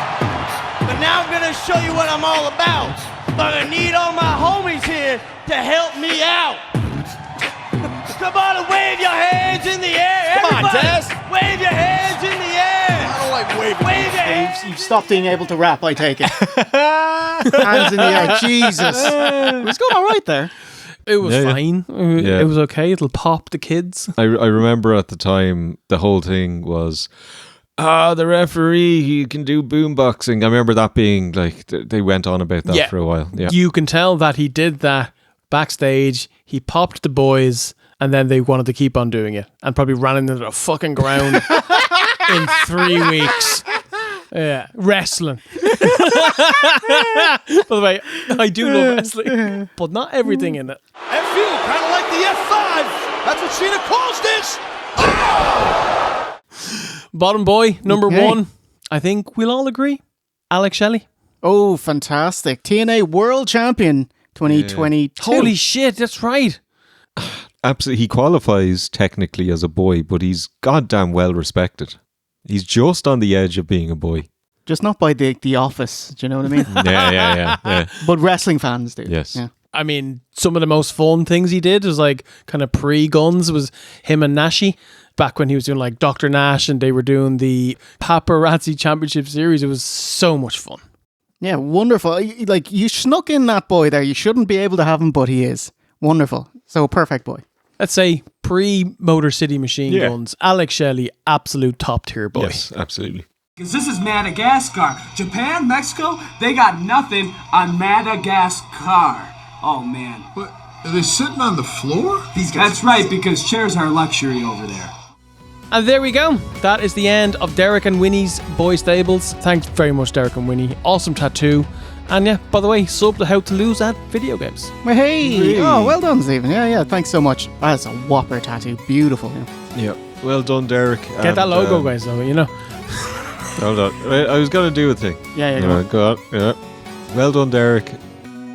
But now I'm gonna show you what I'm all about. But I need all my homies here to help me out. Come on and wave your hands in the air. Come on, Everybody, Taz. wave your hands in the air. I don't like waving. Wave your hands you've stopped being able to rap, I take it. Hands in the air. Jesus. It was going all right there. It was fine. Yeah. It was okay. It'll pop the kids. I remember at the time the whole thing was, the referee, he can do boomboxing. I remember that being like, they went on about that for a while. Yeah. You can tell that he did that backstage. He popped the boys, and then they wanted to keep on doing it, and probably ran into the fucking ground in 3 weeks. Yeah, wrestling. By the way, I do love wrestling, but not everything in it. FU, kind of like the F5. That's what Cena calls this. Bottom boy, number one. I think we'll all agree. Alex Shelley. Oh, fantastic. TNA World Champion 2022. Holy shit, that's right. Absolutely. He qualifies technically as a boy, but he's goddamn well respected. He's just on the edge of being a boy. Just not by the office, do you know what I mean? Yeah. But wrestling fans do. Yes. Yeah. I mean, some of the most fun things he did was like kind of pre-guns was him and Nashi back when he was doing like Dr. Nash and they were doing the Paparazzi Championship Series. It was so much fun. Yeah, wonderful. Like, you snuck in that boy there. You shouldn't be able to have him, but he is. Wonderful. So, perfect boy. Let's say pre-Motor City Machine Guns, Alex Shelley, absolute top tier boy. Yes, absolutely. Because this is Madagascar. Japan, Mexico, they got nothing on Madagascar. Oh, man. What? Are they sitting on the floor? That's right, because chairs are luxury over there. And there we go. That is the end of Derek and Winnie's Boy Stables. Thanks very much, Derek and Winnie. Awesome tattoo. And yeah, by the way, sub to How to Lose at Video Games. Hey! Oh, well done, Stephen. Yeah, thanks so much. That's a whopper tattoo. Beautiful. Yeah. Well done, Derek. Get that logo, guys, though, you know. Hold on. I was going to do a thing. Yeah, go on. Yeah. Well done, Derek.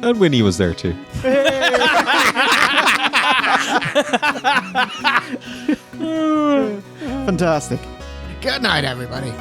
And Winnie was there too. Fantastic. Good night, everybody.